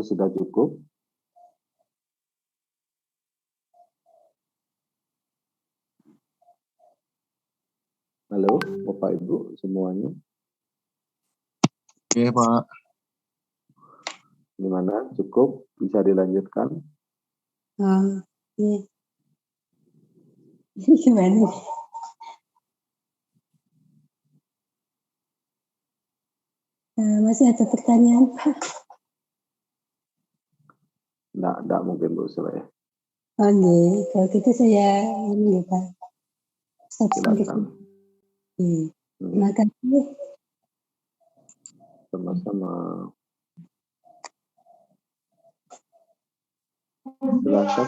sudah cukup? Halo, Bapak Ibu semuanya. Oke, Pak. Gimana? Cukup? Bisa dilanjutkan? Iya. Ini gimana? Masih ada pertanyaan, Pak? Enggak mungkin, Bu Suraya. Oke, kalau gitu saya ini ya, Pak. Silakan. Terima kasih. Sama-sama. Silakan.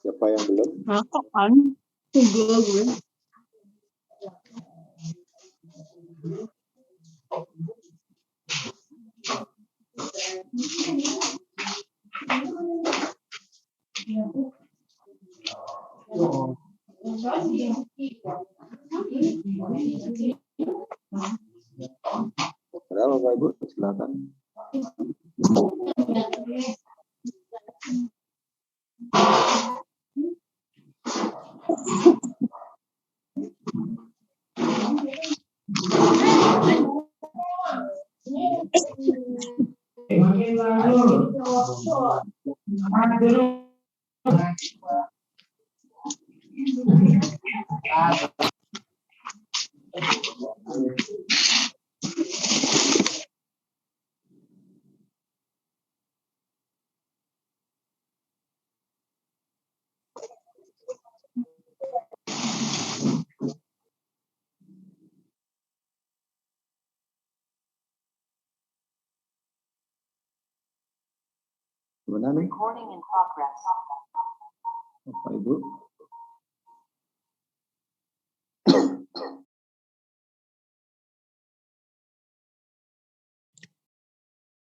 Siapa yang belum? Kok kan? Tunggu gue. Ada Bapak Ibu, silakan. Gimana nih? Bapak Ibu.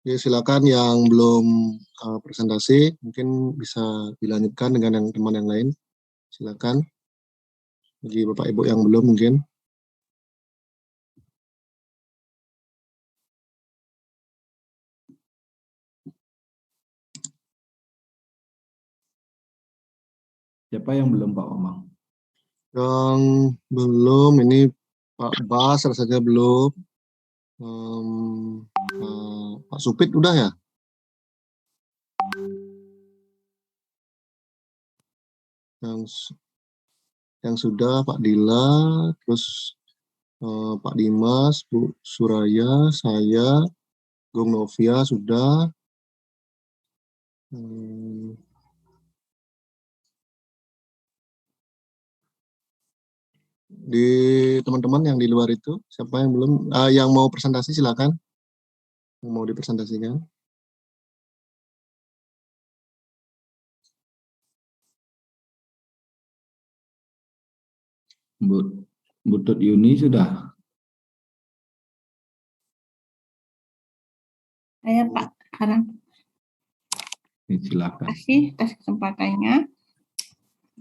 Ya, silakan yang belum presentasi, mungkin bisa dilanjutkan dengan yang teman yang lain. Silakan. Bagi Bapak Ibu yang belum mungkin. Siapa yang belum, Pak Omang? Yang belum, ini Pak Bas rasanya belum. Pak Supit udah ya? Yang sudah Pak Dila, terus Pak Dimas, Bu Suraya, saya, Gong Novia sudah. Di teman-teman yang di luar itu, siapa yang belum, yang mau presentasi silakan, yang mau dipresentasikan. Bu Tut Yuni sudah. Saya Pak, sekarang. Silakan. Terima kasih atas kesempatannya.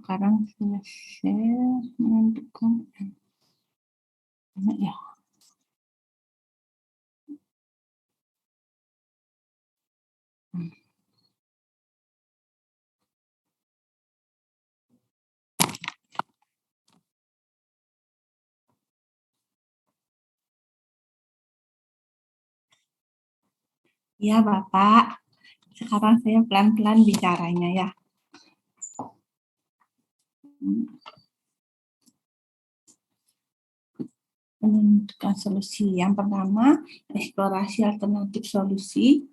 Sekarang saya share menentukan. Ya. Ya Bapak, sekarang saya pelan-pelan bicaranya ya. Menentukan solusi. Yang pertama, eksplorasi alternatif solusi.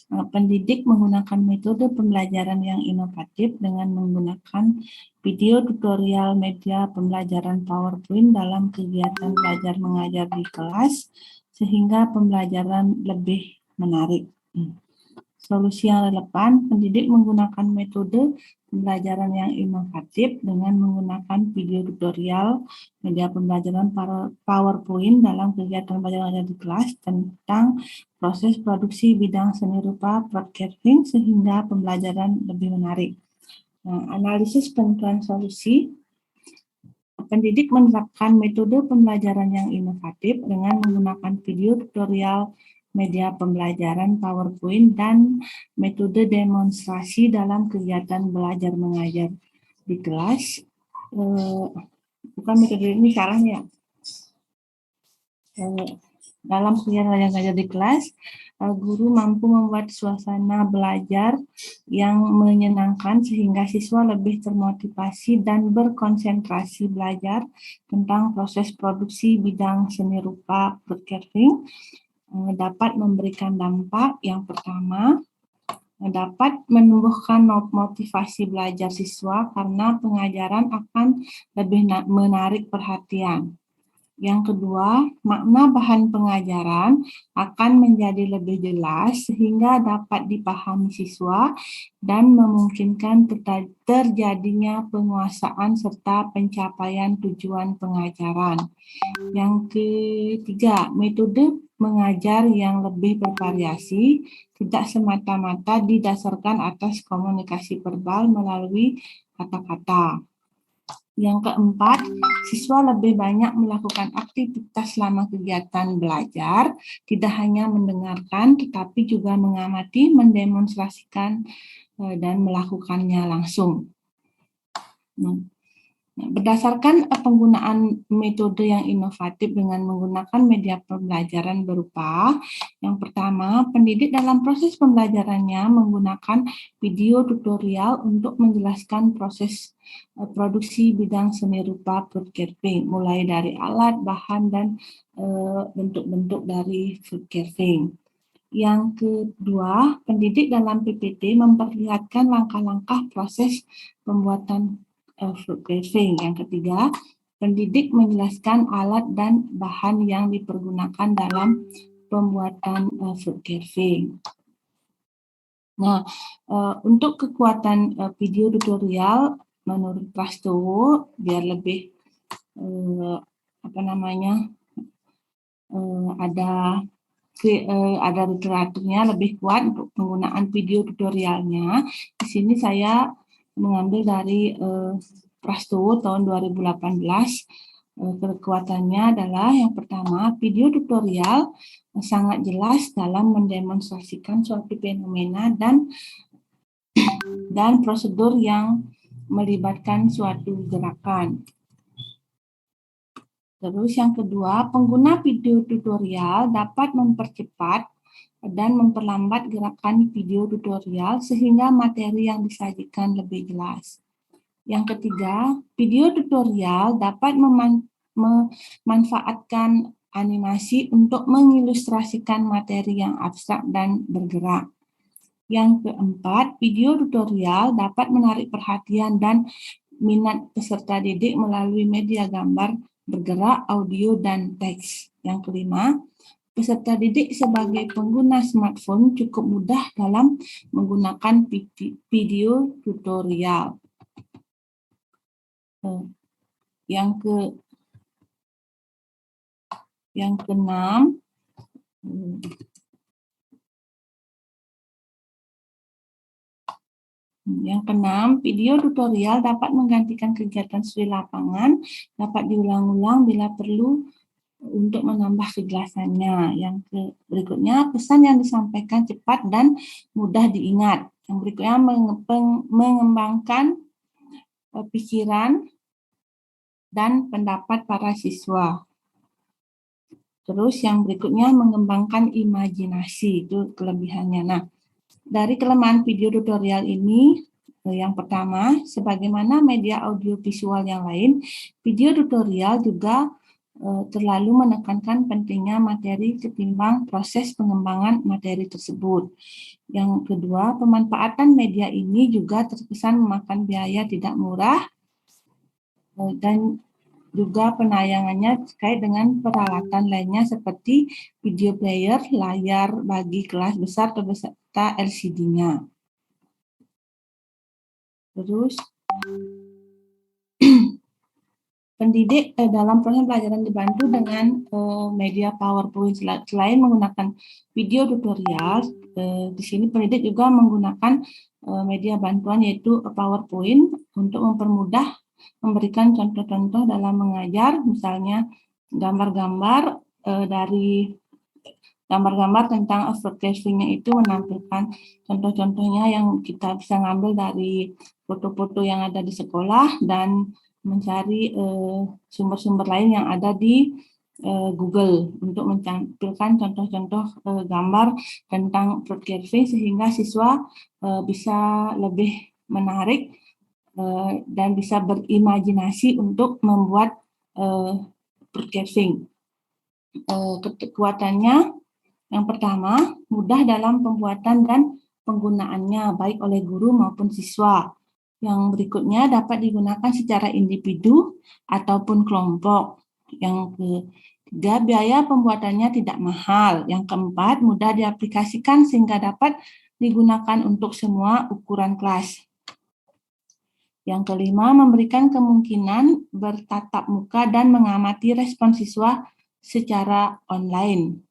Pendidik menggunakan metode pembelajaran yang inovatif dengan menggunakan video tutorial media pembelajaran PowerPoint dalam kegiatan belajar mengajar di kelas sehingga pembelajaran lebih menarik. Solusi yang relevan, pendidik menggunakan metode pembelajaran yang inovatif dengan menggunakan video tutorial media pembelajaran PowerPoint dalam kegiatan belajar di kelas tentang proses produksi bidang seni rupa broadcasting sehingga pembelajaran lebih menarik. Nah, analisis penentuan solusi. Pendidik menerapkan metode pembelajaran yang inovatif dengan menggunakan video tutorial, media pembelajaran PowerPoint, dan metode demonstrasi dalam kegiatan belajar mengajar di kelas. Bukan metode ini salah ya. Dalam kegiatan belajar mengajar di kelas, guru mampu membuat suasana belajar yang menyenangkan sehingga siswa lebih termotivasi dan berkonsentrasi belajar tentang proses produksi bidang seni rupa broadcasting. Dapat memberikan dampak yang pertama, dapat menumbuhkan motivasi belajar siswa karena pengajaran akan lebih menarik perhatian. Yang kedua, makna bahan pengajaran akan menjadi lebih jelas sehingga dapat dipahami siswa dan memungkinkan terjadinya penguasaan serta pencapaian tujuan pengajaran. Yang ketiga, metode mengajar yang lebih bervariasi, tidak semata-mata didasarkan atas komunikasi verbal melalui kata-kata. Yang keempat, siswa lebih banyak melakukan aktivitas selama kegiatan belajar, tidak hanya mendengarkan, tetapi juga mengamati, mendemonstrasikan, dan melakukannya langsung. Berdasarkan penggunaan metode yang inovatif dengan menggunakan media pembelajaran berupa, yang pertama, pendidik dalam proses pembelajarannya menggunakan video tutorial untuk menjelaskan proses produksi bidang seni rupa broadcasting, mulai dari alat, bahan, dan bentuk-bentuk dari broadcasting. Yang kedua, pendidik dalam PPT memperlihatkan langkah-langkah proses pembuatan broadcasting. Yang ketiga, pendidik menjelaskan alat dan bahan yang dipergunakan dalam pembuatan broadcasting. Nah, untuk kekuatan video tutorial menurut Prastowo biar lebih ada literaturnya lebih kuat untuk penggunaan video tutorialnya. Di sini saya mengambil dari Prastowo tahun 2018. Kekuatannya adalah yang pertama, video tutorial sangat jelas dalam mendemonstrasikan suatu fenomena dan prosedur yang melibatkan suatu gerakan. Terus yang kedua, pengguna video tutorial dapat mempercepat dan memperlambat gerakan video tutorial sehingga materi yang disajikan lebih jelas. Yang ketiga, video tutorial dapat memanfaatkan animasi untuk mengilustrasikan materi yang abstrak dan bergerak. Yang keempat, video tutorial dapat menarik perhatian dan minat peserta didik melalui media gambar, bergerak, audio, dan teks. Yang kelima, peserta didik sebagai pengguna smartphone cukup mudah dalam menggunakan video tutorial. Yang keenam, video tutorial dapat menggantikan kegiatan studi lapangan, dapat diulang-ulang bila perlu untuk menambah kejelasannya. Yang berikutnya, pesan yang disampaikan cepat dan mudah diingat. Yang berikutnya, mengembangkan pikiran dan pendapat para siswa. Terus yang berikutnya, mengembangkan imajinasi, itu kelebihannya. Nah, dari kelemahan video tutorial ini, yang pertama, sebagaimana media audiovisual yang lain, video tutorial juga terlalu menekankan pentingnya materi ketimbang proses pengembangan materi tersebut. Yang kedua, pemanfaatan media ini juga terkesan memakan biaya tidak murah dan juga penayangannya terkait dengan peralatan lainnya seperti video player, layar bagi kelas besar beserta LCD-nya. Terus, pendidik dalam proses pelajaran dibantu dengan media PowerPoint. Selain menggunakan video tutorial, di sini pendidik juga menggunakan media bantuan yaitu PowerPoint untuk mempermudah memberikan contoh-contoh dalam mengajar, misalnya gambar-gambar dari gambar-gambar tentang advertising-nya itu menampilkan contoh-contohnya yang kita bisa ngambil dari foto-foto yang ada di sekolah dan mencari sumber-sumber lain yang ada di Google untuk menampilkan contoh-contoh gambar tentang broadcasting sehingga siswa bisa lebih menarik dan bisa berimajinasi untuk membuat broadcasting. Kekuatannya yang pertama, mudah dalam pembuatan dan penggunaannya baik oleh guru maupun siswa. Yang berikutnya dapat digunakan secara individu ataupun kelompok. Yang ketiga, biaya pembuatannya tidak mahal. Yang keempat, mudah diaplikasikan sehingga dapat digunakan untuk semua ukuran kelas. Yang kelima, memberikan kemungkinan bertatap muka dan mengamati respon siswa secara online.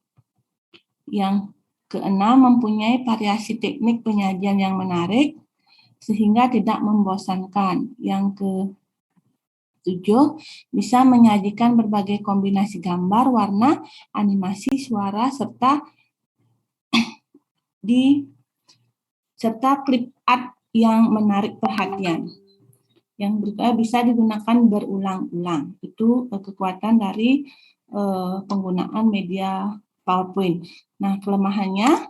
Yang keenam, mempunyai variasi teknik penyajian yang menarik sehingga tidak membosankan. Yang ketujuh, bisa menyajikan berbagai kombinasi gambar, warna, animasi, suara, serta klip art yang menarik perhatian. Yang berikutnya bisa digunakan berulang-ulang. Itu kekuatan dari penggunaan media PowerPoint. Nah, kelemahannya,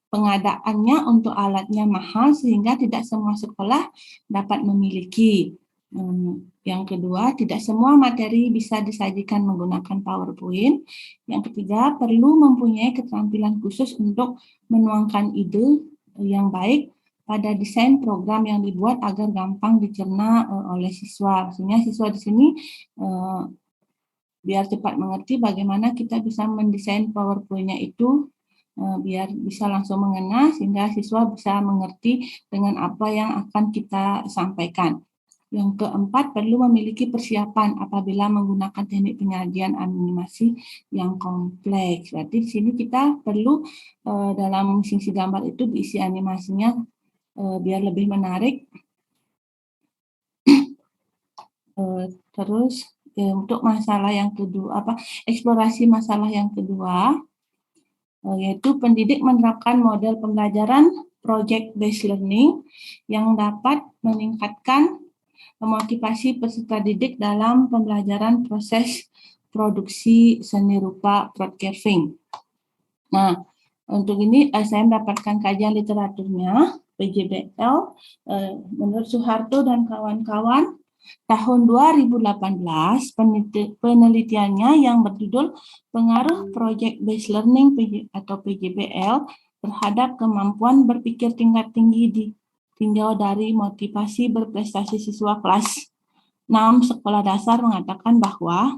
pengadaannya untuk alatnya mahal sehingga tidak semua sekolah dapat memiliki. Yang kedua, tidak semua materi bisa disajikan menggunakan PowerPoint. Yang ketiga, perlu mempunyai keterampilan khusus untuk menuangkan ide yang baik pada desain program yang dibuat agar gampang dicerna oleh siswa. Maksudnya siswa di sini biar cepat mengerti bagaimana kita bisa mendesain PowerPoint-nya itu biar bisa langsung mengena sehingga siswa bisa mengerti dengan apa yang akan kita sampaikan. Yang keempat, perlu memiliki persiapan apabila menggunakan teknik penyajian animasi yang kompleks. Berarti di sini kita perlu dalam fungsi gambar itu diisi animasinya biar lebih menarik. Terus untuk masalah yang kedua, eksplorasi masalah yang kedua, yaitu pendidik menerapkan model pembelajaran project-based learning yang dapat meningkatkan memotivasi peserta didik dalam pembelajaran proses produksi seni rupa broadcasting. Nah, untuk ini saya mendapatkan kajian literaturnya, PJBL, menurut Soeharto dan kawan-kawan, tahun 2018, penelitiannya yang berjudul Pengaruh Project-Based Learning atau PJBL terhadap kemampuan berpikir tingkat tinggi ditinjau dari motivasi berprestasi siswa kelas 6 sekolah dasar mengatakan bahwa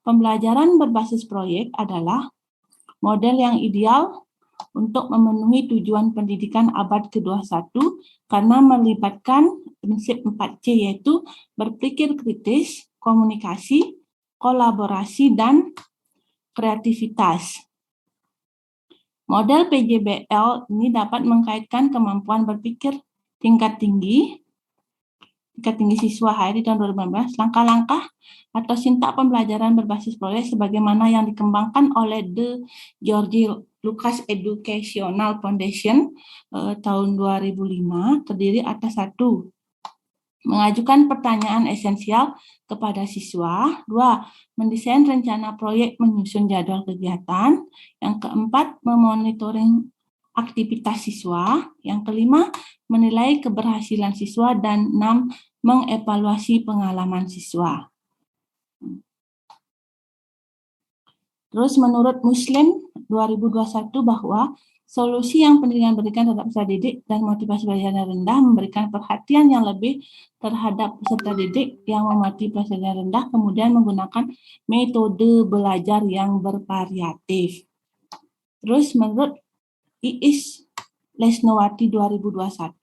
pembelajaran berbasis proyek adalah model yang ideal untuk memenuhi tujuan pendidikan abad ke-21 karena melibatkan prinsip 4C, yaitu berpikir kritis, komunikasi, kolaborasi, dan kreativitas. Model PJBL ini dapat mengkaitkan kemampuan berpikir tingkat tinggi siswa di tahun 2019, langkah-langkah atau sintak pembelajaran berbasis proyek sebagaimana yang dikembangkan oleh The George Lucas Educational Foundation tahun 2005 terdiri atas 1. Mengajukan pertanyaan esensial kepada siswa. 2. Mendesain rencana proyek menyusun jadwal kegiatan. Yang keempat, memonitoring aktivitas siswa. Yang kelima, menilai keberhasilan siswa. Dan 6, mengevaluasi pengalaman siswa. Terus menurut Muslim 2021 bahwa solusi yang pendidikan berikan terhadap peserta didik dan motivasi belajar yang rendah memberikan perhatian yang lebih terhadap peserta didik yang memotivasi belajar rendah, kemudian menggunakan metode belajar yang bervariatif. Terus menurut Iis Lesnowati 2021,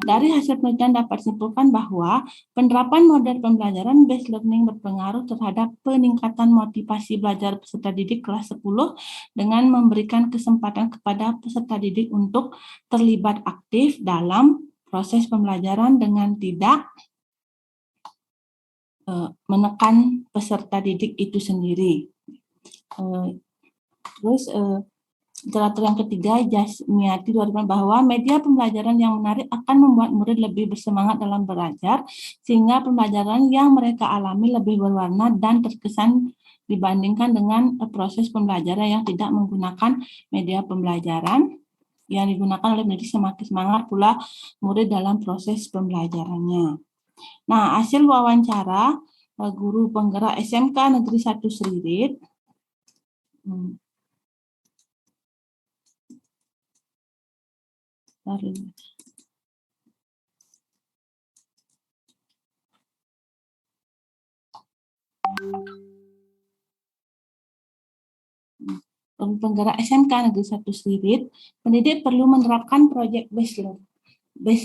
dari hasil penelitian dapat disimpulkan bahwa penerapan model pembelajaran based learning berpengaruh terhadap peningkatan motivasi belajar peserta didik kelas 10 dengan memberikan kesempatan kepada peserta didik untuk terlibat aktif dalam proses pembelajaran dengan tidak menekan peserta didik itu sendiri. Terus literatur yang ketiga, Jasmiati 2000, bahwa media pembelajaran yang menarik akan membuat murid lebih bersemangat dalam belajar, sehingga pembelajaran yang mereka alami lebih berwarna dan terkesan dibandingkan dengan proses pembelajaran yang tidak menggunakan media pembelajaran yang digunakan oleh pendidik. Semakin semangat pula murid dalam proses pembelajarannya. Nah, hasil wawancara guru penggerak SMK Negeri 1 Seririt. Penggerak SMK Negeri 1 Seririt, pendidik perlu menerapkan project based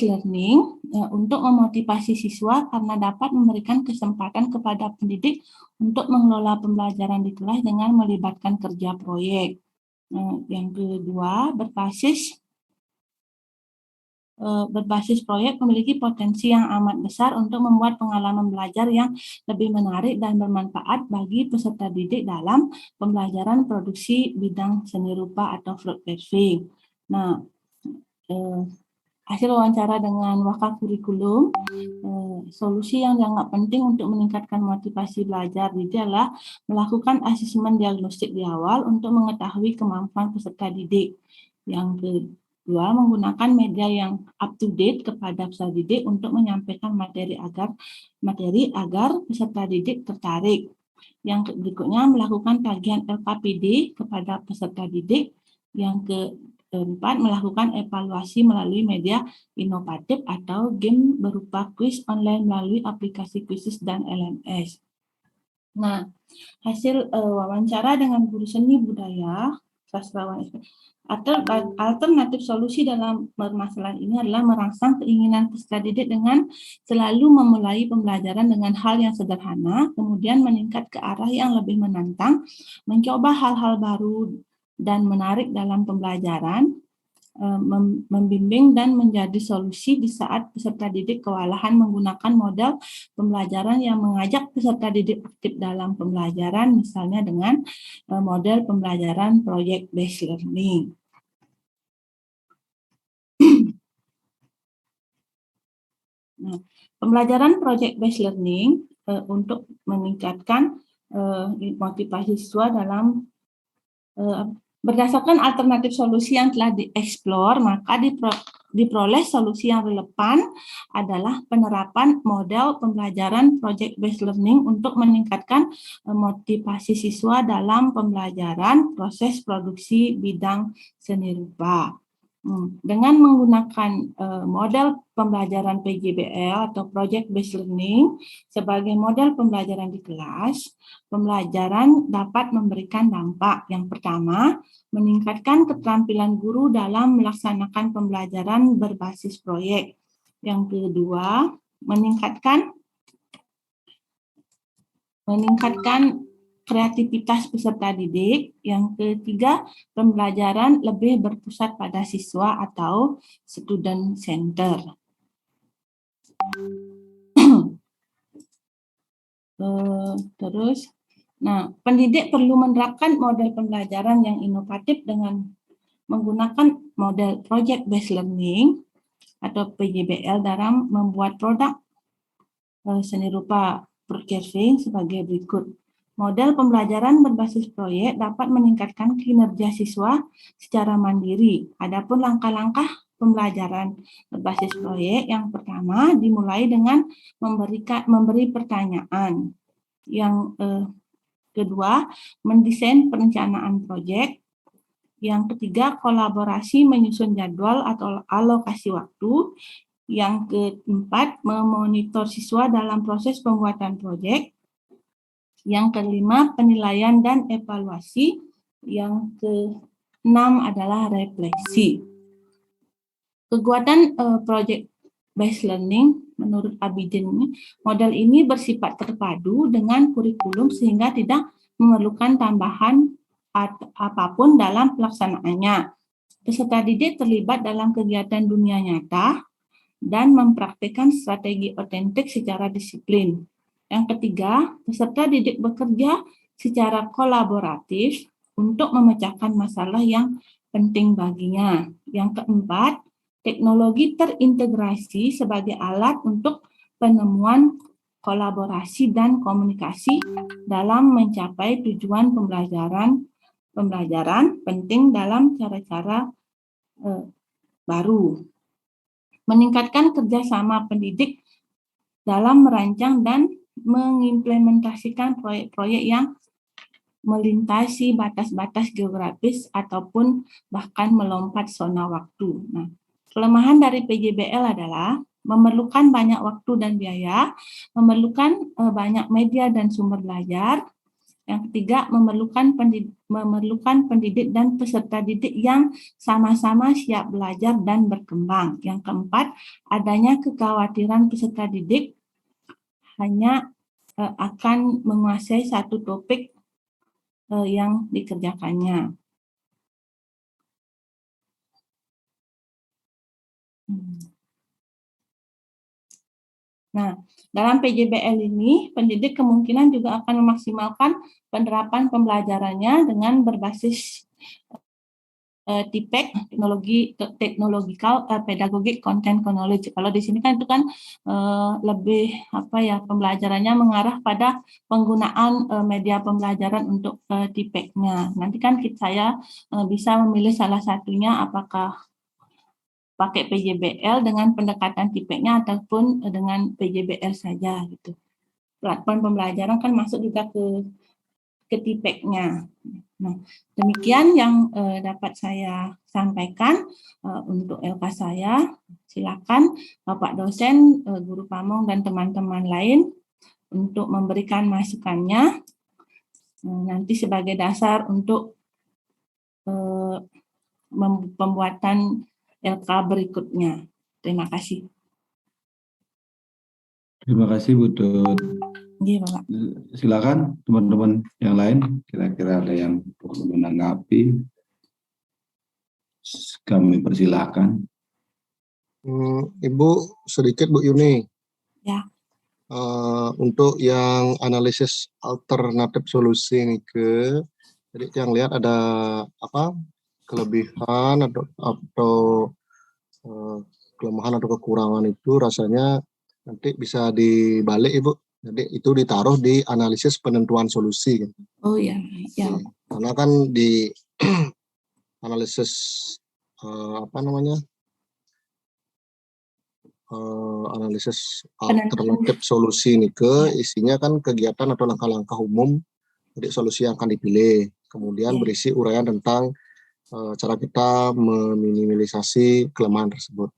learning untuk memotivasi siswa karena dapat memberikan kesempatan kepada pendidik untuk mengelola pembelajaran di kelas dengan melibatkan kerja proyek. Yang kedua, berbasis proyek memiliki potensi yang amat besar untuk membuat pengalaman belajar yang lebih menarik dan bermanfaat bagi peserta didik dalam pembelajaran produksi bidang seni rupa atau fruit carving. Nah, hasil wawancara dengan wakil kurikulum, solusi yang dianggap penting untuk meningkatkan motivasi belajar didik adalah melakukan asesmen diagnostik di awal untuk mengetahui kemampuan peserta didik. Yang kedua, menggunakan media yang up to date kepada peserta didik untuk menyampaikan materi agar peserta didik tertarik. Yang berikutnya, melakukan tagihan LKPD kepada peserta didik. Yang keempat, melakukan evaluasi melalui media inovatif atau game berupa kuis online melalui aplikasi Quizizz dan LMS. Nah, hasil wawancara dengan guru seni budaya, sastrawan, alternatif solusi dalam permasalahan ini adalah merangsang keinginan peserta didik dengan selalu memulai pembelajaran dengan hal yang sederhana, kemudian meningkat ke arah yang lebih menantang, mencoba hal-hal baru dan menarik dalam pembelajaran, membimbing dan menjadi solusi di saat peserta didik kewalahan menggunakan model pembelajaran yang mengajak peserta didik aktif dalam pembelajaran, misalnya dengan model pembelajaran project based learning. Nah, pembelajaran project based learning untuk meningkatkan motivasi siswa dalam berdasarkan alternatif solusi yang telah dieksplor, maka diperoleh solusi yang relevan adalah penerapan model pembelajaran project based learning untuk meningkatkan motivasi siswa dalam pembelajaran proses produksi bidang seni rupa. Dengan menggunakan model pembelajaran PJBL atau Project Based Learning sebagai model pembelajaran di kelas, pembelajaran dapat memberikan dampak. Yang pertama, meningkatkan keterampilan guru dalam melaksanakan pembelajaran berbasis proyek. Yang kedua, meningkatkan kreativitas peserta didik. Yang ketiga, pembelajaran lebih berpusat pada siswa atau student center. Terus, pendidik perlu menerapkan model pembelajaran yang inovatif dengan menggunakan model project based learning atau PJBL dalam membuat produk seni rupa fruit carving sebagai berikut. Model pembelajaran berbasis proyek dapat meningkatkan kinerja siswa secara mandiri. Adapun langkah-langkah pembelajaran berbasis proyek, yang pertama dimulai dengan memberi pertanyaan. Yang kedua, mendesain perencanaan proyek. Yang ketiga, kolaborasi menyusun jadwal atau alokasi waktu. Yang keempat, memonitor siswa dalam proses pembuatan proyek. Yang kelima, penilaian dan evaluasi. Yang keenam adalah refleksi. Kekuatan project based learning menurut Abidin, model ini bersifat terpadu dengan kurikulum sehingga tidak memerlukan tambahan apapun dalam pelaksanaannya. Peserta didik terlibat dalam kegiatan dunia nyata dan mempraktikkan strategi otentik secara disiplin. Yang ketiga, peserta didik bekerja secara kolaboratif untuk memecahkan masalah yang penting baginya. Yang keempat, teknologi terintegrasi sebagai alat untuk penemuan kolaborasi dan komunikasi dalam mencapai tujuan pembelajaran penting dalam cara-cara baru. Meningkatkan kerjasama pendidik dalam merancang dan mengimplementasikan proyek-proyek yang melintasi batas-batas geografis ataupun bahkan melompat zona waktu. Nah, kelemahan dari PJBL adalah memerlukan banyak waktu dan biaya, memerlukan banyak media dan sumber belajar. Yang ketiga, memerlukan pendidik dan peserta didik yang sama-sama siap belajar dan berkembang. Yang keempat, adanya kekhawatiran peserta didik hanya akan menguasai satu topik yang dikerjakannya. Nah, dalam PJBL ini, pendidik kemungkinan juga akan memaksimalkan penerapan pembelajarannya dengan berbasis TPEC, technological pedagogic content knowledge. Kalau di sini kan itu kan lebih pembelajarannya mengarah pada penggunaan media pembelajaran untuk TPEC-nya. Nanti kan saya bisa memilih salah satunya apakah pakai PJBL dengan pendekatan TPEC-nya ataupun dengan PJBL saja gitu. Platform pembelajaran kan masuk juga ke TPEC-nya. Nah, demikian yang dapat saya sampaikan untuk LK saya. Silakan Bapak dosen, guru pamong dan teman-teman lain untuk memberikan masukannya. Nanti sebagai dasar untuk pembuatan LK berikutnya. Terima kasih. Terima kasih Bu Tut. Iya, Bapak. Silakan teman-teman yang lain, kira-kira ada yang perlu menanggapi. Kami persilahkan. Ibu sedikit Bu Yuni. Ya. Untuk yang analisis alternatif solusi ini jadi yang lihat ada kelebihan atau kelemahan atau kekurangan itu rasanya nanti bisa dibalik Ibu. Jadi itu ditaruh di analisis penentuan solusi. Oh ya, ya. Karena kan di analisis analisis alternatif solusi ini isinya kan kegiatan atau langkah-langkah umum jadi solusi yang akan dipilih. Kemudian berisi uraian tentang cara kita meminimalisasi kelemahan tersebut.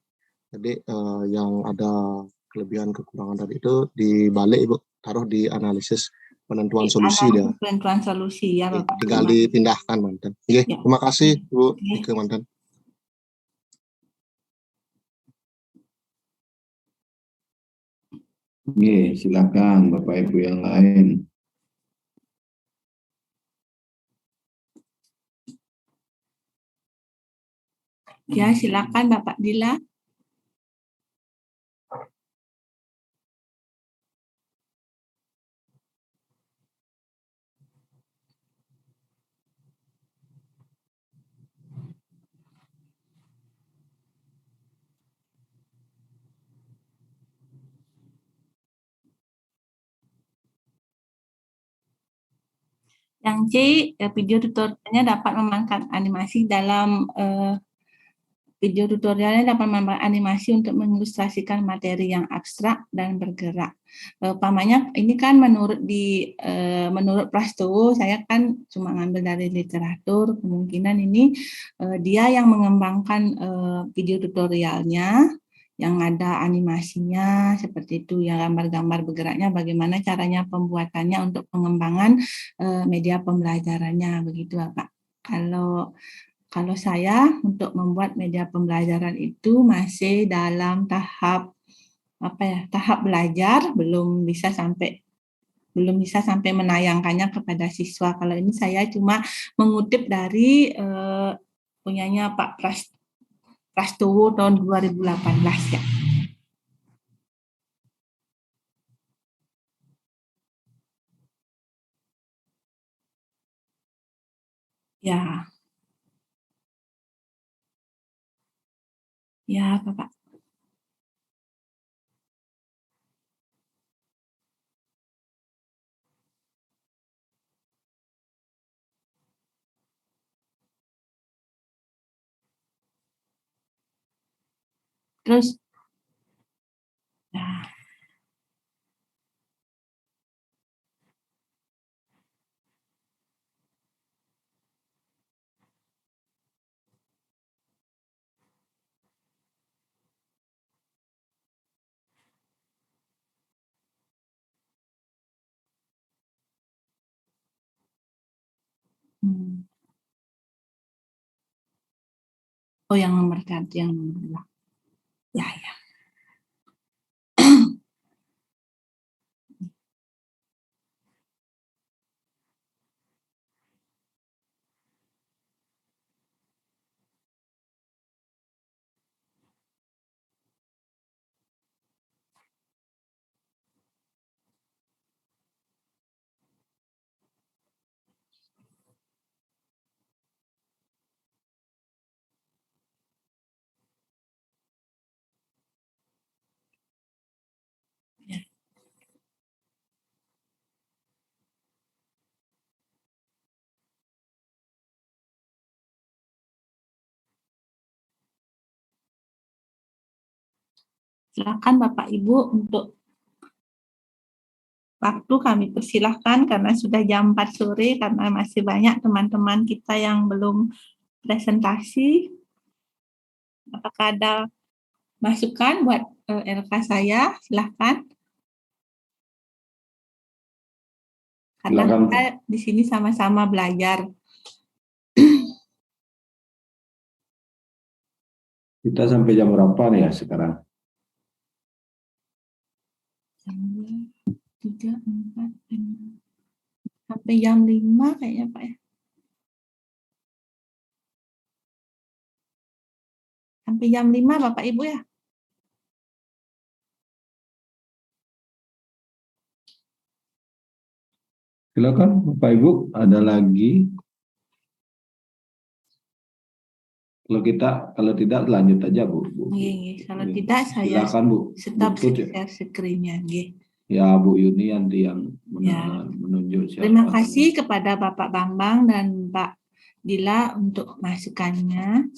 Jadi yang ada kelebihan kekurangan tadi itu dibalik Ibu, taruh di analisis penentuan solusi dia. Penentuan solusi ya Bapak. Tinggal dipindahkan mantan. Ya. Terima kasih Bu Ike mantan. Oke, silakan Bapak Ibu yang lain. Ya, silakan Bapak Dila. Yang C, video tutorialnya dapat memainkan animasi dalam video tutorialnya dapat memainkan animasi untuk mengilustrasikan materi yang abstrak dan bergerak. Umpamanya ini kan menurut Prastowo, saya kan cuma ngambil dari literatur, kemungkinan ini dia yang mengembangkan video tutorialnya, yang ada animasinya seperti itu, ya gambar-gambar bergeraknya, bagaimana caranya pembuatannya untuk pengembangan media pembelajarannya, begitu Pak. Kalau saya untuk membuat media pembelajaran itu masih dalam tahap belajar, belum bisa sampai menayangkannya kepada siswa. Kalau ini saya cuma mengutip dari punyanya Pak Prastowo tahun 2018 ya. Ya. Ya, Bapak. Terus, ya. Hmm. Oh, yang nomor 1, yang nomor 2. Ya, ya. Ya. Silakan Bapak Ibu untuk waktu kami persilahkan karena sudah jam 4 sore karena masih banyak teman-teman kita yang belum presentasi. Apakah ada masukan buat LK saya? Silakan. Karena Silakan. kita di sini sama-sama belajar. Kita sampai jam berapa nih ya sekarang? Jam 3, 4, 5. Sampai jam 5 kayaknya Pak ya. Sampai jam 5 Bapak Ibu ya. Silakan Bapak Ibu, ada lagi? Kalau tidak lanjut aja Bu. Kalau tidak saya Silakan Bu. stop Butut ya. share screen-nya. Ya Bu Yuni nanti yang Ya. menunjuk siapa. Terima kasih kepada Bapak Bambang dan Pak Dila untuk masukannya.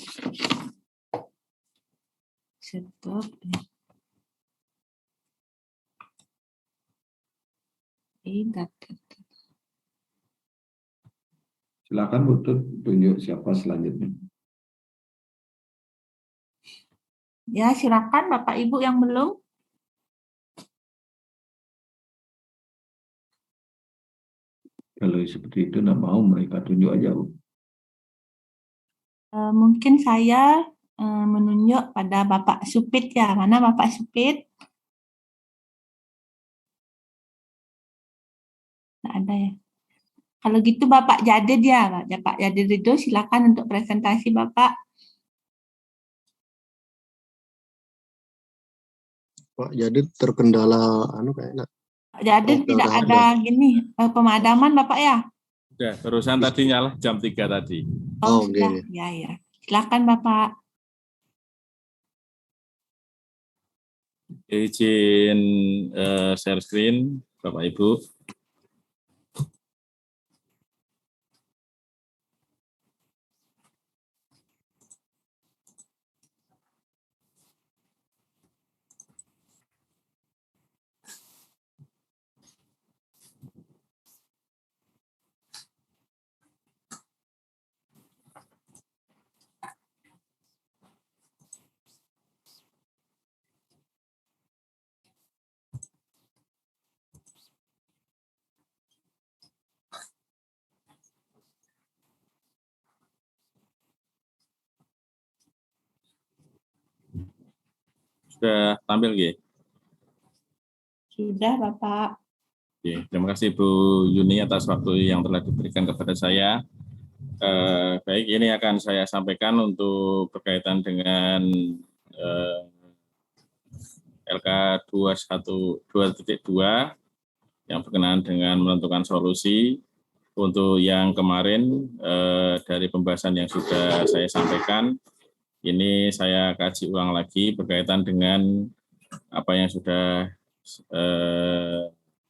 Stop. Silakan Bu, tunjuk siapa selanjutnya. Ya, silakan Bapak Ibu yang belum. Kalau seperti itu nggak mau, mereka tunjuk aja Bu. Mungkin saya menunjuk pada Bapak Supit ya. Mana Bapak Supit? Nggak ada ya. Kalau gitu Bapak Jadid ya. Pak Jadid itu silakan untuk presentasi Bapak. Pak Jadid terkendala kayaknya. Pak Jadid tidak ada gini pemadaman Bapak ya? Sudah, terusan tadi nyala jam 3 tadi. Oh, oke. sudah. Ya. Silakan Bapak. Izin share screen, Bapak Ibu. Sudah tampil, G? Sudah Bapak. Oke, terima kasih Bu Yuni atas waktu yang telah diberikan kepada saya. Baik, ini akan saya sampaikan untuk berkaitan dengan LK 2.2 yang berkenaan dengan menentukan solusi. Untuk yang kemarin dari pembahasan yang sudah saya sampaikan, ini saya kaji ulang lagi berkaitan dengan apa yang sudah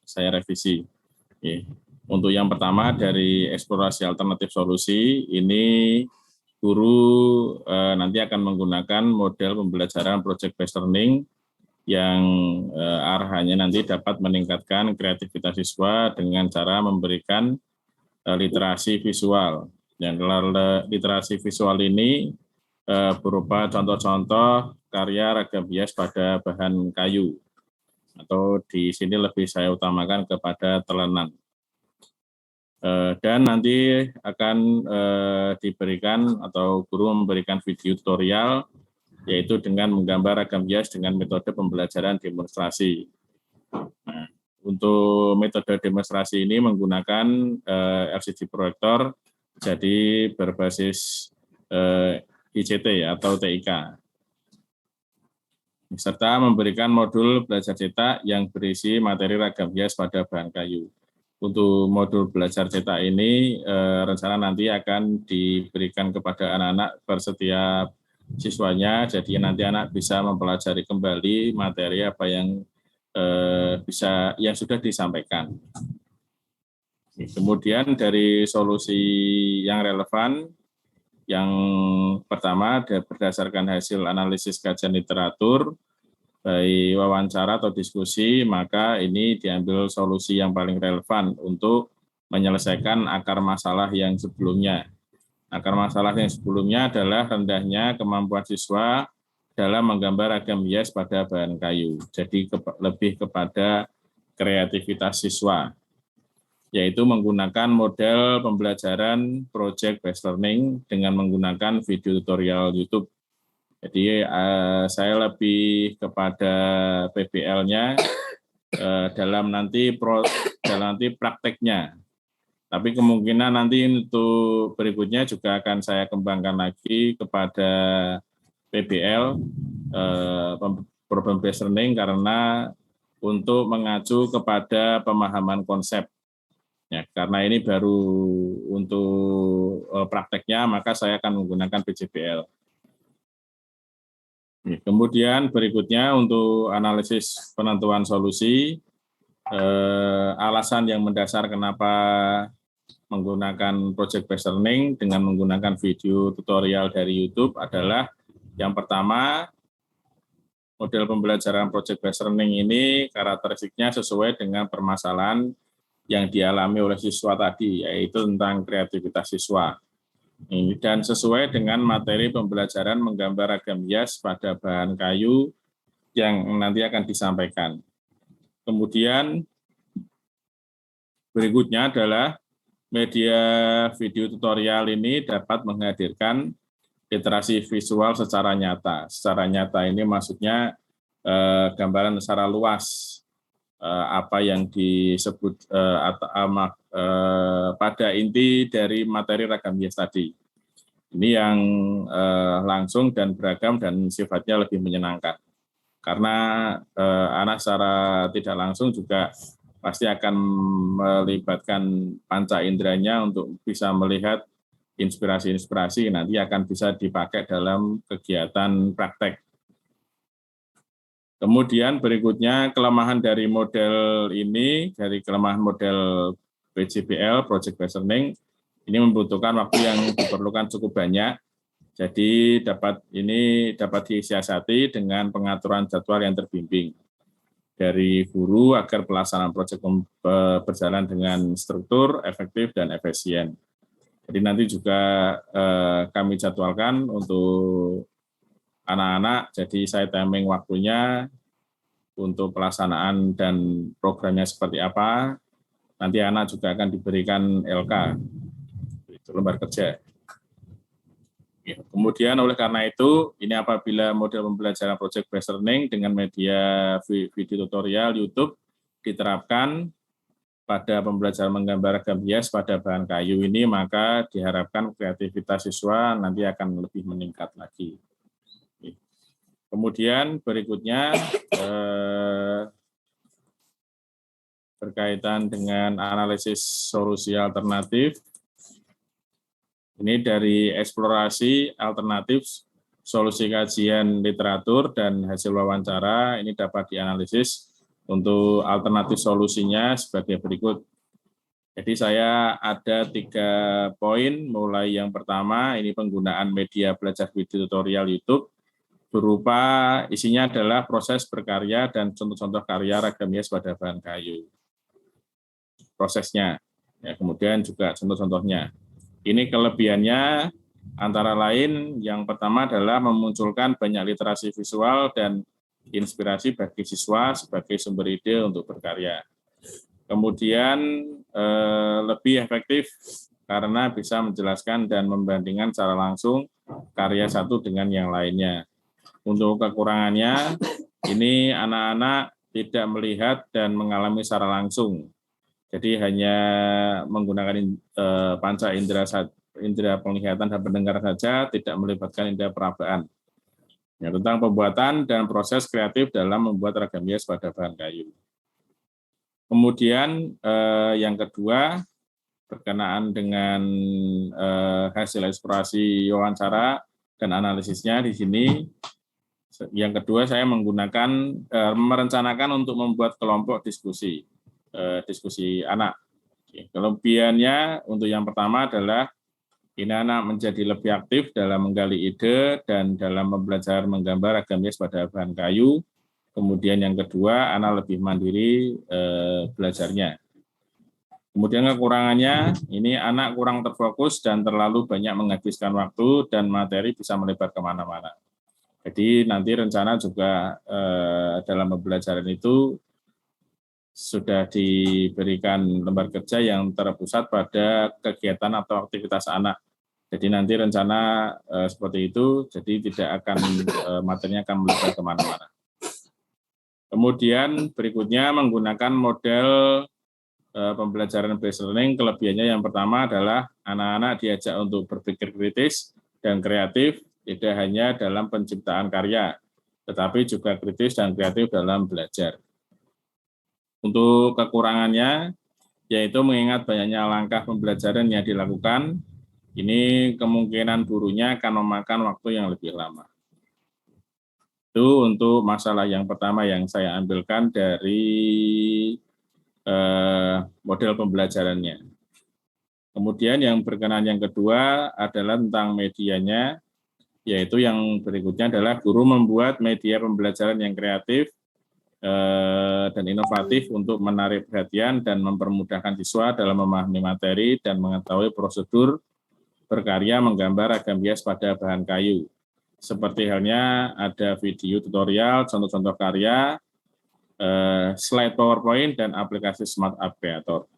saya revisi. Oke. Untuk yang pertama dari eksplorasi alternatif solusi, ini guru nanti akan menggunakan model pembelajaran project based learning yang arahannya nanti dapat meningkatkan kreativitas siswa dengan cara memberikan literasi visual. Dan literasi visual ini berupa contoh-contoh karya ragam hias pada bahan kayu, atau di sini lebih saya utamakan kepada telenan. Dan nanti akan diberikan atau guru memberikan video tutorial, yaitu dengan menggambar ragam hias dengan metode pembelajaran demonstrasi. Nah, untuk metode demonstrasi ini menggunakan LCD proyektor, jadi berbasis ICT atau TIK, serta memberikan modul belajar cetak yang berisi materi ragam hias pada bahan kayu. Untuk modul belajar cetak ini rencana nanti akan diberikan kepada anak-anak per setiap siswanya, jadi nanti anak bisa mempelajari kembali materi apa yang yang sudah disampaikan. Kemudian dari solusi yang relevan, yang pertama berdasarkan hasil analisis kajian literatur, baik wawancara atau diskusi, maka ini diambil solusi yang paling relevan untuk menyelesaikan akar masalah yang sebelumnya. Akar masalah yang sebelumnya adalah rendahnya kemampuan siswa dalam menggambar ragam hias pada bahan kayu. Jadi lebih kepada kreativitas siswa, yaitu menggunakan model pembelajaran project based learning dengan menggunakan video tutorial YouTube. Jadi saya lebih kepada PBL-nya dalam nanti prakteknya. Tapi kemungkinan nanti untuk berikutnya juga akan saya kembangkan lagi kepada PBL, problem based learning, karena untuk mengacu kepada pemahaman konsep. Ya, karena ini baru untuk prakteknya, maka saya akan menggunakan PJBL. Kemudian berikutnya untuk analisis penentuan solusi, alasan yang mendasar kenapa menggunakan project based learning dengan menggunakan video tutorial dari YouTube adalah yang pertama, model pembelajaran project based learning ini karakteristiknya sesuai dengan permasalahan yang dialami oleh siswa tadi, yaitu tentang kreativitas siswa. Dan sesuai dengan materi pembelajaran menggambar ragam hias pada bahan kayu yang nanti akan disampaikan. Kemudian berikutnya adalah media video tutorial ini dapat menghadirkan literasi visual secara nyata. Secara nyata ini maksudnya gambaran secara luas apa yang disebut pada inti dari materi ragam hias tadi. Ini yang langsung dan beragam dan sifatnya lebih menyenangkan. Karena anak secara tidak langsung juga pasti akan melibatkan panca inderanya untuk bisa melihat inspirasi-inspirasi nanti akan bisa dipakai dalam kegiatan praktek. Kemudian berikutnya kelemahan dari model ini, dari kelemahan model PJBL, Project Based Learning, ini membutuhkan waktu yang diperlukan cukup banyak. Jadi dapat disiasati dengan pengaturan jadwal yang terbimbing dari guru agar pelaksanaan proyek berjalan dengan struktur, efektif, dan efisien. Jadi nanti juga kami jadwalkan untuk anak-anak, jadi saya timing waktunya untuk pelaksanaan dan programnya seperti apa. Nanti anak juga akan diberikan LK, itu lembar kerja. Kemudian oleh karena itu, ini apabila model pembelajaran project based learning dengan media video tutorial YouTube diterapkan pada pembelajaran menggambar ragam hias pada bahan kayu ini, maka diharapkan kreativitas siswa nanti akan lebih meningkat lagi. Kemudian berikutnya berkaitan dengan analisis solusi alternatif. Ini dari eksplorasi alternatif solusi kajian literatur dan hasil wawancara ini dapat dianalisis untuk alternatif solusinya sebagai berikut. Jadi saya ada 3 poin, mulai yang pertama ini penggunaan media belajar video tutorial YouTube berupa isinya adalah proses berkarya dan contoh-contoh karya ragam hias pada bahan kayu. Prosesnya, ya, kemudian juga contoh-contohnya. Ini kelebihannya antara lain yang pertama adalah memunculkan banyak literasi visual dan inspirasi bagi siswa sebagai sumber ide untuk berkarya. Kemudian lebih efektif karena bisa menjelaskan dan membandingkan secara langsung karya satu dengan yang lainnya. Untuk kekurangannya, ini anak-anak tidak melihat dan mengalami secara langsung. Jadi hanya menggunakan panca indera penglihatan dan pendengaran saja, tidak melibatkan indera perabaan. Ya, tentang pembuatan dan proses kreatif dalam membuat ragam hias pada bahan kayu. Kemudian yang kedua, berkenaan dengan hasil eksplorasi wawancara dan analisisnya di sini. Yang kedua, saya merencanakan untuk membuat kelompok diskusi anak. Kelebihannya untuk yang pertama adalah ini anak menjadi lebih aktif dalam menggali ide dan dalam belajar menggambar ragam hias pada bahan kayu. Kemudian yang kedua, anak lebih mandiri belajarnya. Kemudian kekurangannya, ini anak kurang terfokus dan terlalu banyak menghabiskan waktu dan materi bisa melebar kemana-mana. Jadi nanti rencana juga dalam pembelajaran itu sudah diberikan lembar kerja yang terpusat pada kegiatan atau aktivitas anak. Jadi nanti rencana seperti itu, jadi tidak akan materinya akan melebar kemana-mana. Kemudian berikutnya menggunakan model pembelajaran based learning, kelebihannya yang pertama adalah anak-anak diajak untuk berpikir kritis dan kreatif, tidak hanya dalam penciptaan karya, tetapi juga kritis dan kreatif dalam belajar. Untuk kekurangannya, yaitu mengingat banyaknya langkah pembelajaran yang dilakukan, ini kemungkinan gurunya akan memakan waktu yang lebih lama. Itu untuk masalah yang pertama yang saya ambilkan dari model pembelajarannya. Kemudian yang berkenaan yang kedua adalah tentang medianya, yaitu yang berikutnya adalah guru membuat media pembelajaran yang kreatif dan inovatif untuk menarik perhatian dan mempermudahkan siswa dalam memahami materi dan mengetahui prosedur berkarya menggambar ragam hias pada bahan kayu. Seperti halnya ada video tutorial, contoh-contoh karya, slide PowerPoint, dan aplikasi Smart Art Creator.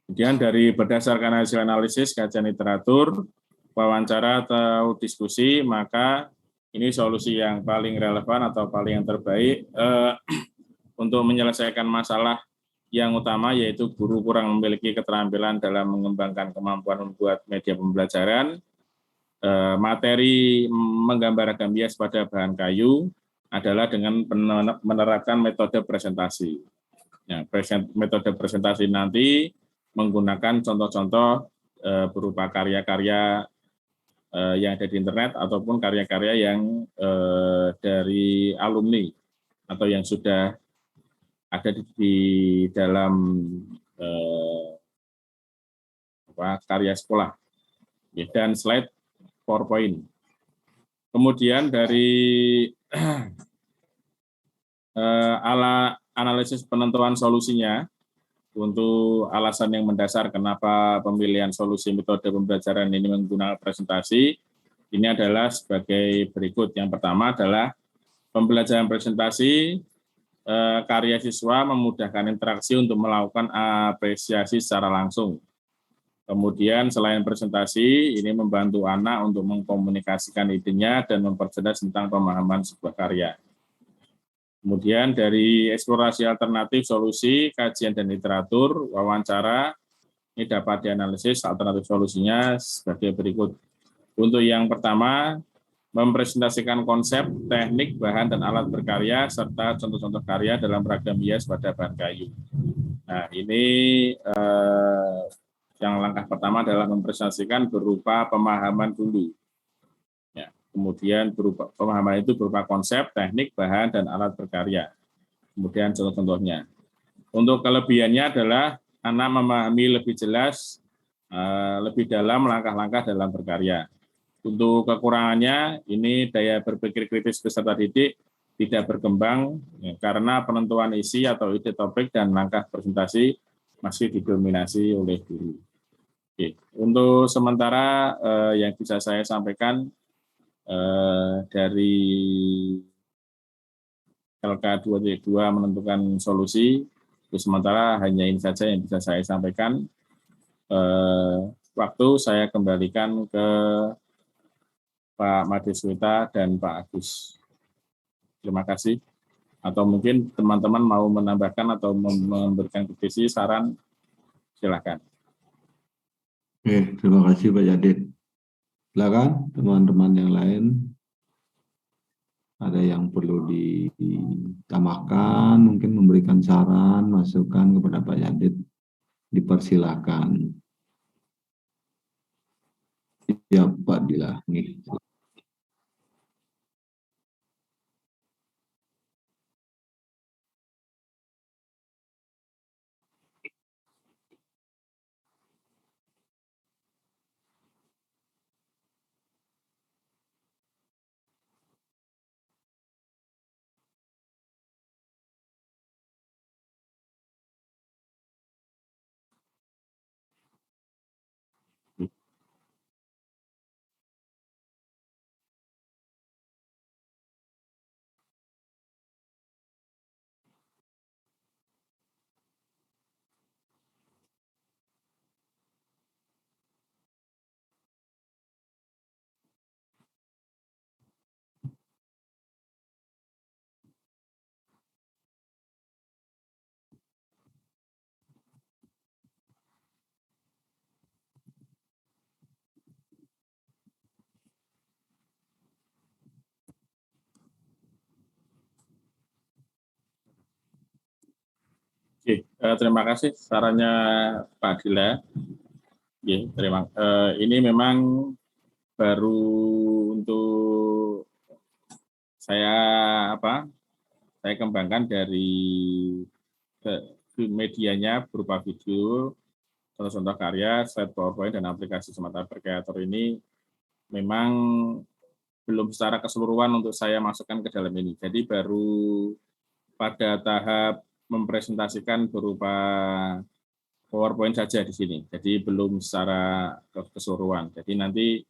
Kemudian dari berdasarkan hasil analisis kajian literatur, wawancara atau diskusi, maka ini solusi yang paling relevan atau paling yang terbaik untuk menyelesaikan masalah yang utama, yaitu guru kurang memiliki keterampilan dalam mengembangkan kemampuan membuat media pembelajaran. Materi menggambar ragam hias pada bahan kayu adalah dengan menerapkan metode presentasi. Ya, metode presentasi nanti menggunakan contoh-contoh berupa karya-karya yang ada di internet ataupun karya-karya yang dari alumni atau yang sudah ada di dalam karya sekolah, dan slide PowerPoint. Kemudian dari analisis penentuan solusinya, untuk alasan yang mendasar kenapa pemilihan solusi metode pembelajaran ini menggunakan presentasi, ini adalah sebagai berikut. Yang pertama adalah pembelajaran presentasi, karya siswa memudahkan interaksi untuk melakukan apresiasi secara langsung. Kemudian selain presentasi, ini membantu anak untuk mengkomunikasikan idenya dan memperjelas tentang pemahaman sebuah karya. Kemudian dari eksplorasi alternatif solusi, kajian dan literatur, wawancara, ini dapat dianalisis alternatif solusinya sebagai berikut. Untuk yang pertama, mempresentasikan konsep, teknik, bahan, dan alat berkarya, serta contoh-contoh karya dalam ragam hias pada bahan kayu. Nah, ini yang langkah pertama adalah mempresentasikan berupa pemahaman dulu. Ya, kemudian pemahaman itu berupa konsep, teknik, bahan, dan alat berkarya. Kemudian contoh-contohnya. Untuk kelebihannya adalah anak memahami lebih jelas, lebih dalam langkah-langkah dalam berkarya. Untuk kekurangannya, ini daya berpikir kritis peserta didik tidak berkembang ya, karena penentuan isi atau ide topik dan langkah presentasi masih didominasi oleh guru. Oke. Untuk sementara yang bisa saya sampaikan dari LK 2.2 menentukan solusi, untuk sementara hanya ini saja yang bisa saya sampaikan. Waktu saya kembalikan ke Pak Madiswita dan Pak Agus. Terima kasih. Atau mungkin teman-teman mau menambahkan atau memberikan kritisi, saran, silakan. Oke, terima kasih Pak Yadid. Silakan teman-teman yang lain. Ada yang perlu ditambahkan, mungkin memberikan saran, masukan kepada Pak Yadid, dipersilahkan. Ya Pak Dila. Oke, terima kasih sarannya Pak Dila. Oke, ini memang baru untuk saya saya kembangkan dari medianya berupa video, contoh-contoh karya, slide PowerPoint, dan aplikasi Smart Applied Creator ini memang belum secara keseluruhan untuk saya masukkan ke dalam ini. Jadi baru pada tahap mempresentasikan berupa PowerPoint saja di sini. Jadi belum secara keseluruhan. Jadi nanti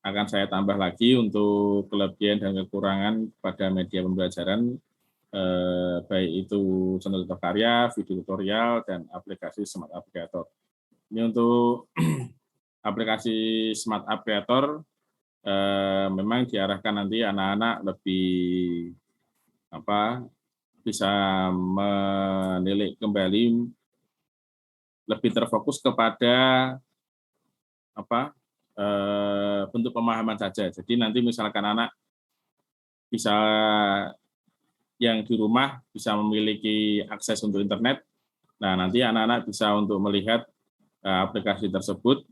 akan saya tambah lagi untuk kelebihan dan kekurangan pada media pembelajaran, baik itu contoh karya, video tutorial, dan aplikasi Smart App Creator. Ini untuk aplikasi Smart App Creator memang diarahkan nanti anak-anak lebih bisa menilik kembali, lebih terfokus kepada bentuk pemahaman saja. Jadi nanti misalkan anak bisa yang di rumah bisa memiliki akses untuk internet, nah nanti anak-anak bisa untuk melihat aplikasi tersebut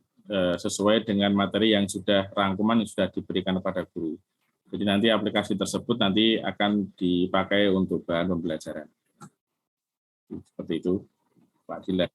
sesuai dengan materi yang sudah rangkuman yang sudah diberikan kepada guru. Jadi nanti aplikasi tersebut nanti akan dipakai untuk bahan pembelajaran. Seperti itu, Pak Dila.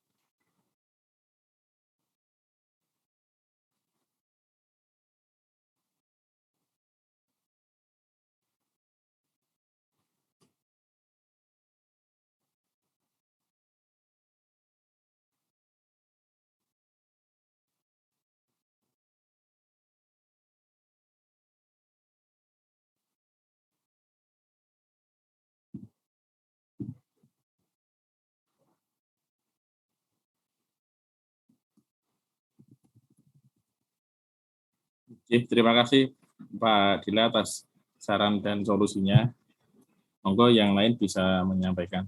Terima kasih Pak Dila atas saran dan solusinya. Monggo yang lain bisa menyampaikan.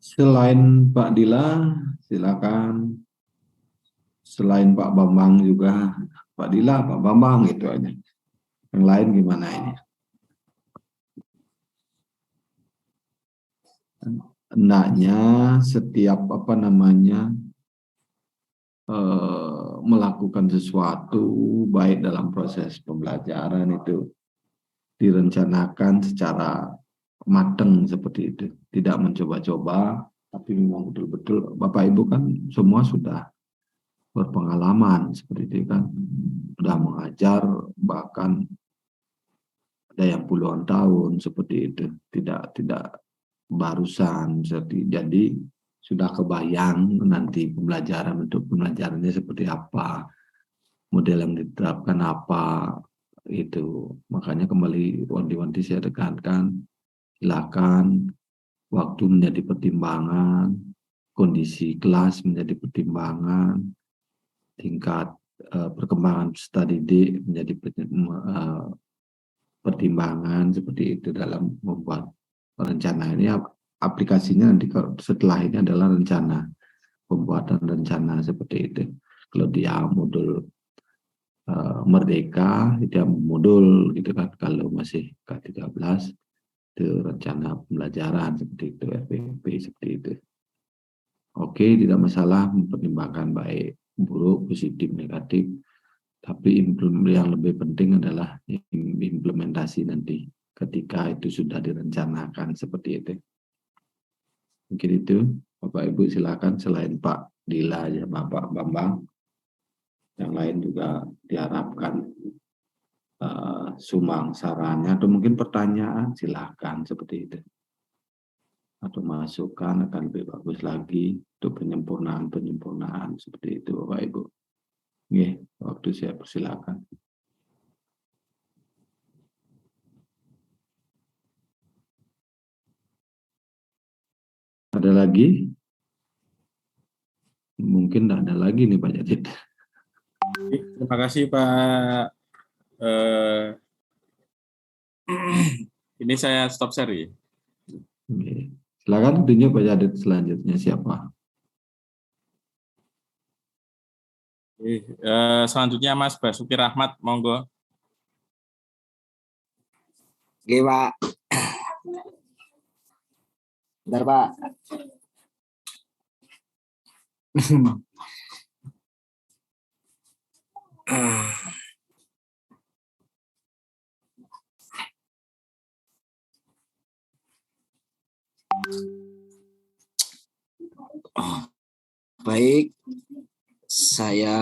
Selain Pak Dila, silakan selain Pak Bambang juga Pak Dila, Pak Bambang itu aja. Yang lain gimana ini? Hendaknya setiap melakukan sesuatu baik dalam proses pembelajaran itu direncanakan secara matang seperti itu, tidak mencoba-coba, tapi memang betul-betul Bapak Ibu kan semua sudah berpengalaman seperti itu kan, sudah mengajar bahkan ada yang puluhan tahun seperti itu, tidak barusan. Jadi sudah kebayang nanti pembelajarannya seperti apa, model yang diterapkan apa itu. Makanya kembali wanti-wanti saya tekankan, silakan waktu menjadi pertimbangan, kondisi kelas menjadi pertimbangan, tingkat perkembangan peserta didik menjadi pertimbangan seperti itu dalam membuat rencana. Ini aplikasinya nanti setelah ini adalah rencana, pembuatan rencana seperti itu. Kalau dia modul merdeka, dia modul gitu kan. Kalau masih K13 itu rencana pembelajaran seperti itu, RPP seperti itu. Oke, tidak masalah mempertimbangkan baik, buruk, positif, negatif. Tapi yang lebih penting adalah implementasi nanti ketika itu sudah direncanakan seperti itu. Mungkin itu, Bapak Ibu silakan, selain Pak Dila ya Bapak Bambang, yang lain juga diharapkan sumbang sarannya atau mungkin pertanyaan silakan seperti itu. Atau masukan akan lebih bagus lagi untuk penyempurnaan seperti itu Bapak Ibu. Oke, waktu saya persilakan. Ada lagi? Mungkin tidak ada lagi nih Pak Jadid. Terima kasih Pak. Ini saya stop share ya. Oke. Silakan tunjuk Pak Jadid selanjutnya siapa? Selanjutnya Mas Basuki Rahmat, monggo. Oke Pak. Bentar Pak. Baik, saya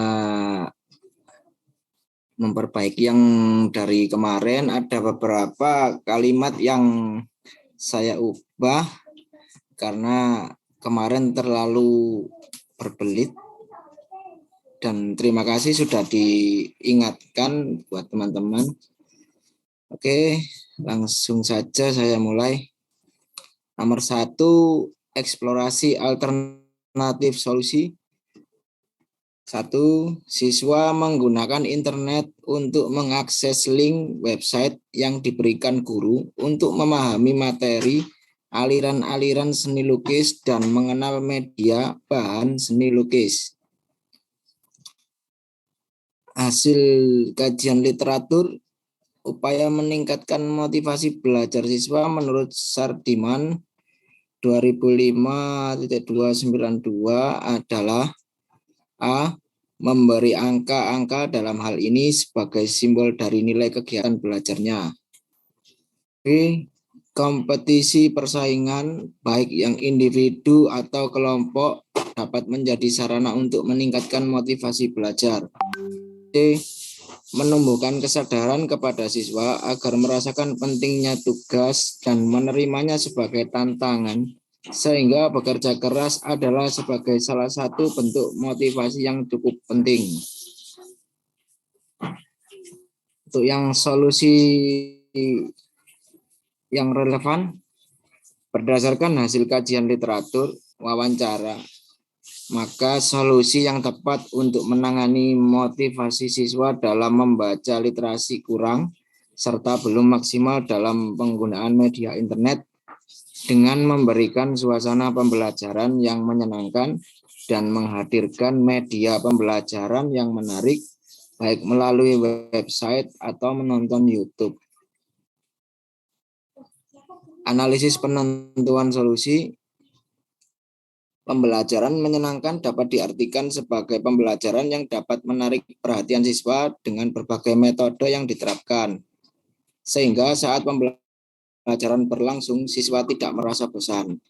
memperbaiki yang dari kemarin. Ada beberapa kalimat yang saya ubah karena kemarin terlalu berbelit. Dan terima kasih sudah diingatkan buat teman-teman. Oke, langsung saja saya mulai. Nomor 1, eksplorasi alternatif solusi. 1. Siswa menggunakan internet untuk mengakses link website yang diberikan guru untuk memahami materi, aliran-aliran seni lukis, dan mengenal media bahan seni lukis. Hasil kajian literatur, upaya meningkatkan motivasi belajar siswa menurut Sardiman 2005.292 adalah A. Memberi angka-angka dalam hal ini sebagai simbol dari nilai kegiatan belajarnya. B. Kompetisi persaingan baik yang individu atau kelompok dapat menjadi sarana untuk meningkatkan motivasi belajar. D. Menumbuhkan kesadaran kepada siswa agar merasakan pentingnya tugas dan menerimanya sebagai tantangan, sehingga bekerja keras adalah sebagai salah satu bentuk motivasi yang cukup penting. Untuk yang solusi yang relevan, berdasarkan hasil kajian literatur, wawancara, maka solusi yang tepat untuk menangani motivasi siswa dalam membaca literasi kurang serta belum maksimal dalam penggunaan media internet dengan memberikan suasana pembelajaran yang menyenangkan dan menghadirkan media pembelajaran yang menarik, baik melalui website atau menonton YouTube. Analisis penentuan solusi. Pembelajaran menyenangkan dapat diartikan sebagai pembelajaran yang dapat menarik perhatian siswa dengan berbagai metode yang diterapkan. Sehingga saat pembelajaran berlangsung, siswa tidak merasa bosan.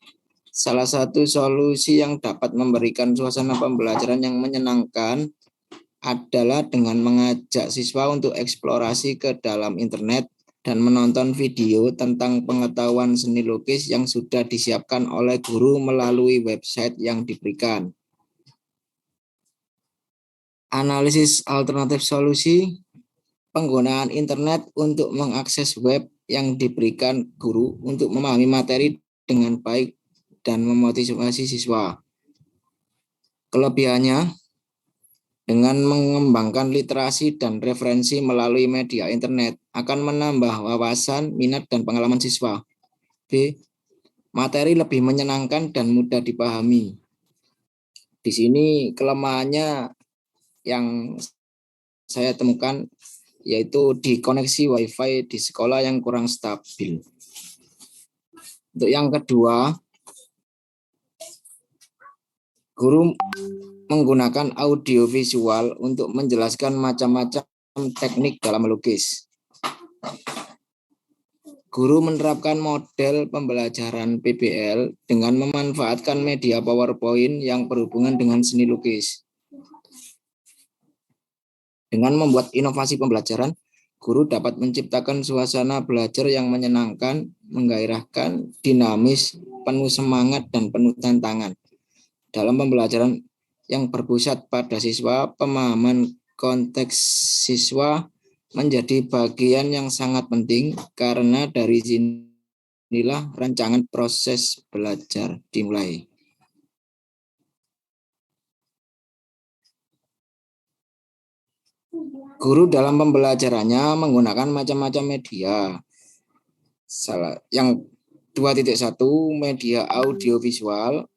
Salah satu solusi yang dapat memberikan suasana pembelajaran yang menyenangkan adalah dengan mengajak siswa untuk eksplorasi ke dalam internet dan menonton video tentang pengetahuan seni lukis yang sudah disiapkan oleh guru melalui website yang diberikan. Analisis alternatif solusi, penggunaan internet untuk mengakses web yang diberikan guru untuk memahami materi dengan baik dan memotivasi siswa. Kelebihannya, dengan mengembangkan literasi dan referensi melalui media internet akan menambah wawasan, minat, dan pengalaman siswa. B. Materi lebih menyenangkan dan mudah dipahami. Di sini kelemahannya yang saya temukan yaitu di koneksi WiFi di sekolah yang kurang stabil. Untuk yang kedua, guru menggunakan audio visual untuk menjelaskan macam-macam teknik dalam melukis. Guru menerapkan model pembelajaran PBL dengan memanfaatkan media PowerPoint yang berhubungan dengan seni lukis. Dengan membuat inovasi pembelajaran, guru dapat menciptakan suasana belajar yang menyenangkan, menggairahkan, dinamis, penuh semangat, dan penuh tantangan. Dalam pembelajaran yang berpusat pada siswa, pemahaman konteks siswa menjadi bagian yang sangat penting karena dari sinilah rancangan proses belajar dimulai. Guru dalam pembelajarannya menggunakan macam-macam media. Yang 2.1 media audiovisual,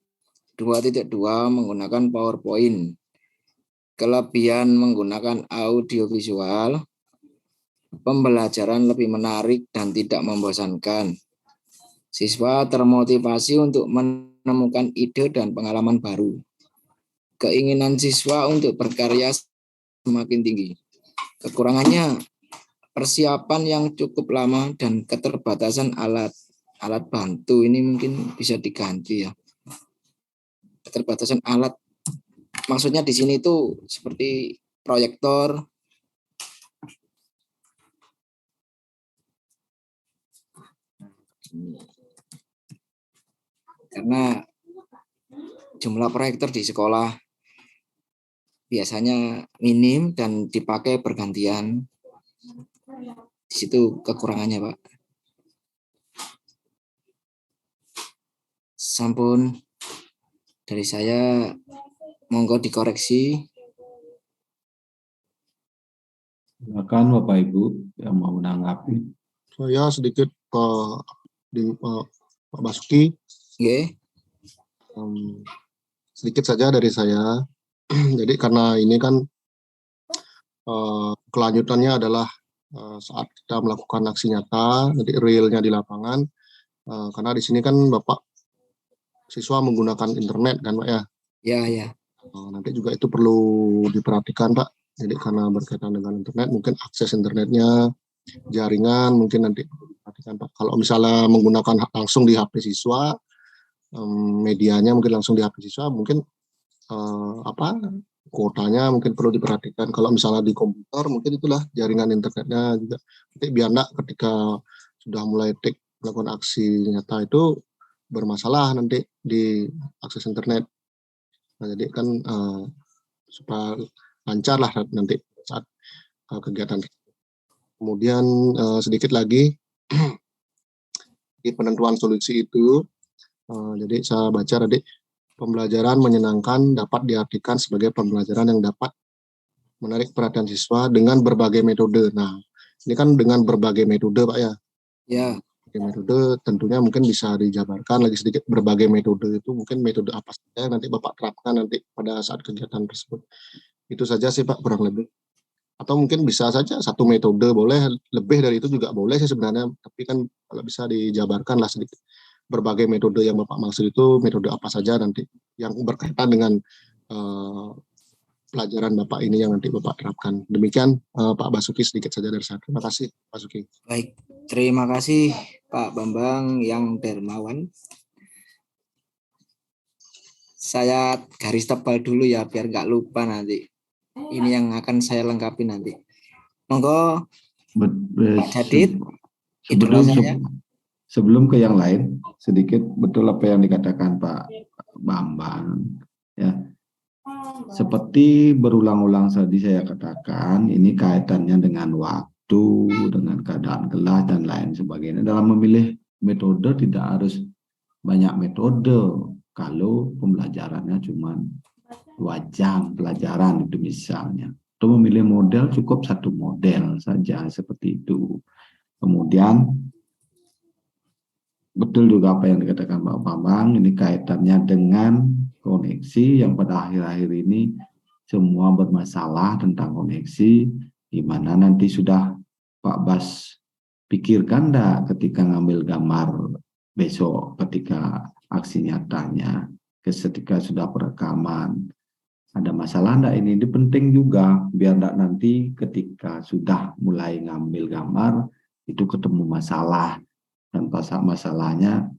2.2 menggunakan PowerPoint. Kelebihan menggunakan audiovisual, pembelajaran lebih menarik dan tidak membosankan. Siswa termotivasi untuk menemukan ide dan pengalaman baru. Keinginan siswa untuk berkarya semakin tinggi. Kekurangannya, persiapan yang cukup lama dan keterbatasan alat bantu ini mungkin bisa diganti ya. Keterbatasan alat, maksudnya di sini itu seperti proyektor, karena jumlah proyektor di sekolah biasanya minim dan dipakai bergantian. Di situ kekurangannya, Pak. Sampun dari saya, monggo dikoreksi. Silakan Bapak Ibu yang mau menanggapi. Saya sedikit Pak Basuki. Oke. Sedikit saja dari saya. Jadi karena ini kan kelanjutannya adalah saat kita melakukan aksi nyata, nanti realnya di lapangan. Karena di sini kan Bapak siswa menggunakan internet kan Pak ya? Ya. Nanti juga itu perlu diperhatikan Pak. Jadi karena berkaitan dengan internet, mungkin akses internetnya, jaringan mungkin nanti diperhatikan Pak. Kalau misalnya menggunakan langsung di HP siswa, medianya mungkin langsung di HP siswa, mungkin kuotanya mungkin perlu diperhatikan. Kalau misalnya di komputer, mungkin itulah jaringan internetnya juga. Nanti biar enggak ketika sudah mulai melakukan aksi nyata itu bermasalah nanti di akses internet. Nah, jadi kan supaya lancar lah nanti saat kegiatan. Kemudian sedikit lagi di penentuan solusi itu, jadi saya baca tadi, pembelajaran menyenangkan dapat diartikan sebagai pembelajaran yang dapat menarik perhatian siswa dengan berbagai metode. Nah, ini kan dengan berbagai metode Pak ya. Ya. Metode tentunya mungkin bisa dijabarkan lagi sedikit berbagai metode itu mungkin metode apa saja yang nanti Bapak terapkan nanti pada saat kegiatan tersebut. Itu saja sih Pak kurang lebih. Atau mungkin bisa saja satu metode boleh, lebih dari itu juga boleh sih sebenarnya, tapi kan kalau bisa dijabarkan lah sedikit berbagai metode yang Bapak maksud itu metode apa saja nanti yang berkaitan dengan pelajaran Bapak ini yang nanti Bapak terapkan. Demikian Pak Basuki sedikit saja dari saya. Terima kasih Pak Basuki. Baik, terima kasih Pak Bambang yang dermawan. Saya garis tebal dulu ya biar nggak lupa nanti. Ini yang akan saya lengkapi nanti. Monggo Pak Jadid, idola saya. Sebelum ke yang lain, sedikit betul apa yang dikatakan Pak Bambang. Ya, seperti berulang-ulang tadi saya katakan, ini kaitannya dengan waktu, dengan keadaan kelas dan lain sebagainya. Dalam memilih metode tidak harus banyak metode kalau pembelajarannya cuma 2 jam pelajaran itu misalnya. Untuk memilih model cukup 1 model saja seperti itu. Kemudian betul juga apa yang dikatakan Pak Bambang, ini kaitannya dengan koneksi yang pada akhir-akhir ini semua bermasalah tentang koneksi, di mana nanti sudah Pak Bas pikirkan enggak ketika ngambil gambar besok ketika aksi nyatanya, ketika sudah perekaman, ada masalah enggak ini penting juga, biar enggak nanti ketika sudah mulai ngambil gambar, itu ketemu masalah, dan masalahnya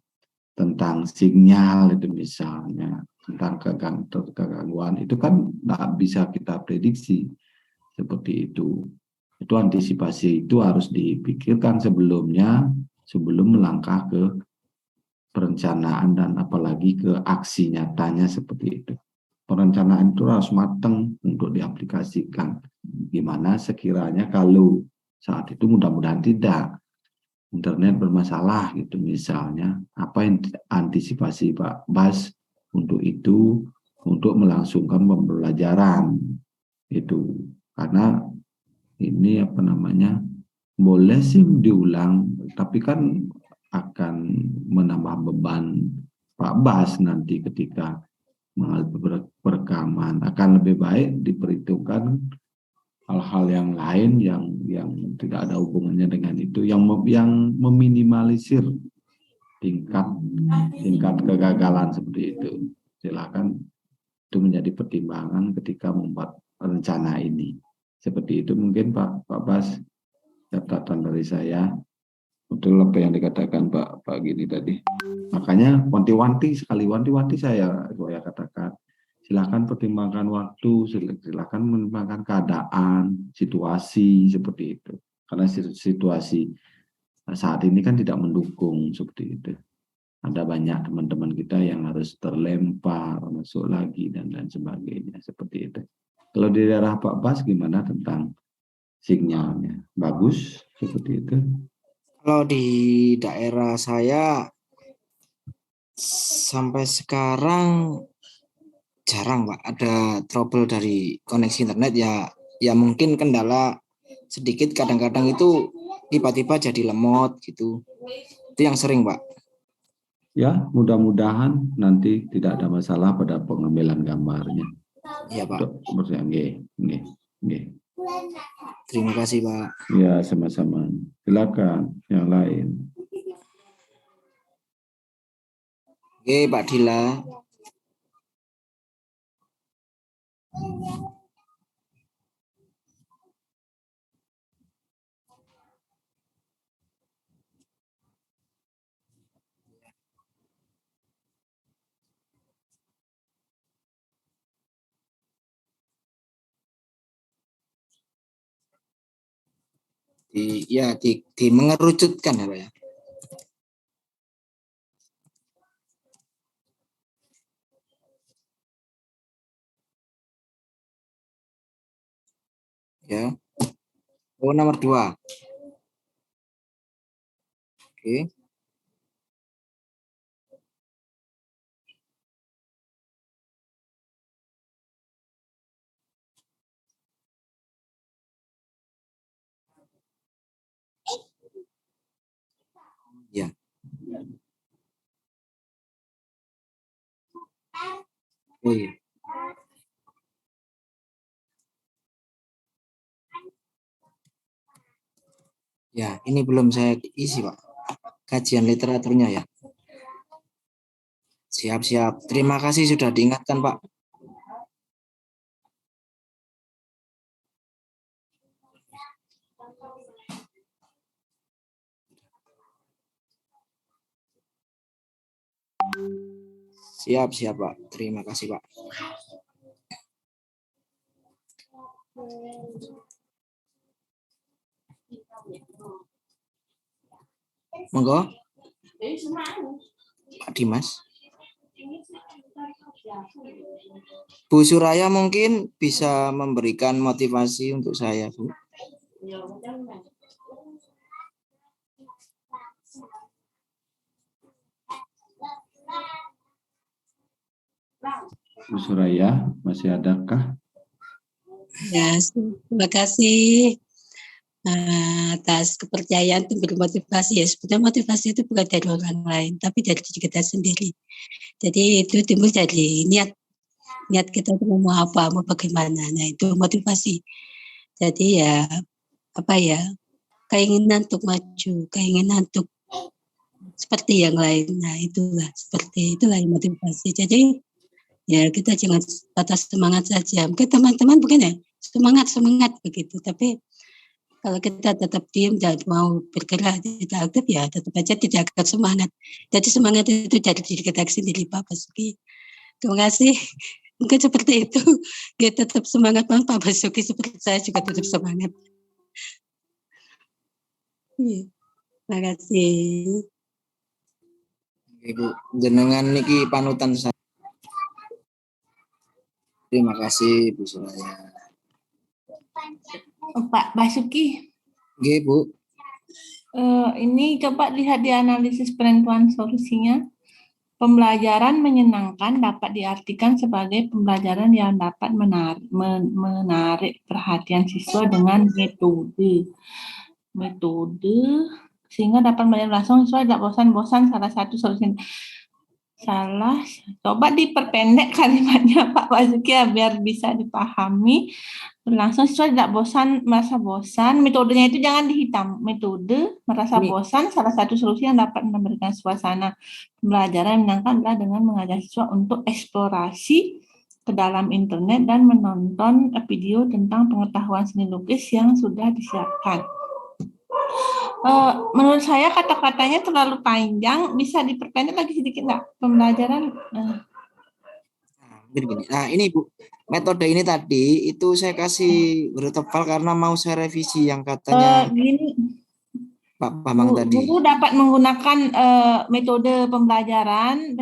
tentang sinyal itu misalnya, tentang kegangguan itu kan nggak bisa kita prediksi seperti itu. Itu antisipasi itu harus dipikirkan sebelumnya, sebelum melangkah ke perencanaan dan apalagi ke aksi nyatanya seperti itu. Perencanaan itu harus matang untuk diaplikasikan. Gimana sekiranya kalau saat itu mudah-mudahan tidak internet bermasalah gitu misalnya, apa yang antisipasi Pak Bas untuk itu, untuk melangsungkan pembelajaran itu, karena ini apa namanya, boleh sih diulang tapi kan akan menambah beban Pak Bas nanti ketika mengalami perekaman. Akan lebih baik diperhitungkan hal-hal yang lain yang tidak ada hubungannya dengan itu, yang meminimalisir tingkat kegagalan seperti itu. Silakan itu menjadi pertimbangan ketika membuat rencana ini. Seperti itu mungkin Pak Bas, catatan dari saya. Betul apa yang dikatakan Pak Gini tadi. Makanya wanti-wanti saya katakan, silakan pertimbangkan waktu, silakan pertimbangkan keadaan, situasi seperti itu. Karena situasi saat ini kan tidak mendukung seperti itu. Ada banyak teman-teman kita yang harus terlempar, masuk lagi dan lain sebagainya seperti itu. Kalau di daerah Pak Bas gimana tentang sinyalnya? Bagus seperti itu? Kalau di daerah saya sampai sekarang jarang Pak ada trouble dari koneksi internet ya mungkin kendala sedikit, kadang-kadang itu tiba-tiba jadi lemot gitu. Itu yang sering Pak. Ya, mudah-mudahan nanti tidak ada masalah pada pengambilan gambarnya. Iya Pak. Terima kasih Pak. Ya, sama-sama. Silakan yang lain. Oke Pak Dila. Di mengerucutkan ya Pak ya. Ya. Oh, nomor 2. Oke. Ya. Oh iya. Ya, ini belum saya isi, Pak. Kajian literaturnya ya. Siap-siap. Terima kasih sudah diingatkan, Pak. Siap, Pak. Terima kasih, Pak. Monggo. Pak Dimas. Bu Suraya mungkin bisa memberikan motivasi untuk saya, Bu. Bu Suraya, masih adakah? Ya, terima kasih atas kepercayaan dan bermotivasi ya. Sebenarnya motivasi itu bukan dari orang lain, tapi dari diri kita sendiri. Jadi itu timbul dari niat kita itu mau apa, mau bagaimana. Nah itu motivasi. Jadi ya apa ya, keinginan untuk maju, keinginan untuk seperti yang lain. Nah itulah yang motivasi. Jadi ya kita jangan batas semangat saja. Mungkin teman-teman bukan ya semangat begitu. Tapi kalau kita tetap diam dan mau bergerak tidak aktif ya tetap aja tidak akan semangat. Jadi semangat itu dari diri kita sendiri, Pak Basuki. Terima kasih. Mungkin seperti itu. Kita tetap semangat, Pak Basuki. Seperti saya juga tetap semangat. Terima kasih. Ibu, jenengan niki panutan saya. Terima kasih, Bu Suraya. Pak Basuki, Oke, Bu. ini coba lihat di analisis penentuan solusinya. Pembelajaran menyenangkan dapat diartikan sebagai pembelajaran yang dapat menarik perhatian siswa dengan metode sehingga dapat belajar langsung siswa tidak bosan-bosan. Salah satu solusi coba diperpendek kalimatnya Pak Basuki ya, biar bisa dipahami langsung siswa tidak merasa bosan. Metodenya itu jangan dihitam. Metode merasa bosan salah satu solusi yang dapat memberikan suasana pembelajaran yang menyenangkan adalah dengan mengajak siswa untuk eksplorasi ke dalam internet dan menonton video tentang pengetahuan seni lukis yang sudah disiapkan. Menurut saya kata-katanya terlalu panjang, bisa diperpendek lagi sedikit nggak pembelajaran? Begini. Nah ini Bu, metode ini tadi itu saya kasih huruf tebal karena mau saya revisi yang katanya Gini, Pak Bambang tadi. Guru dapat menggunakan metode pembelajaran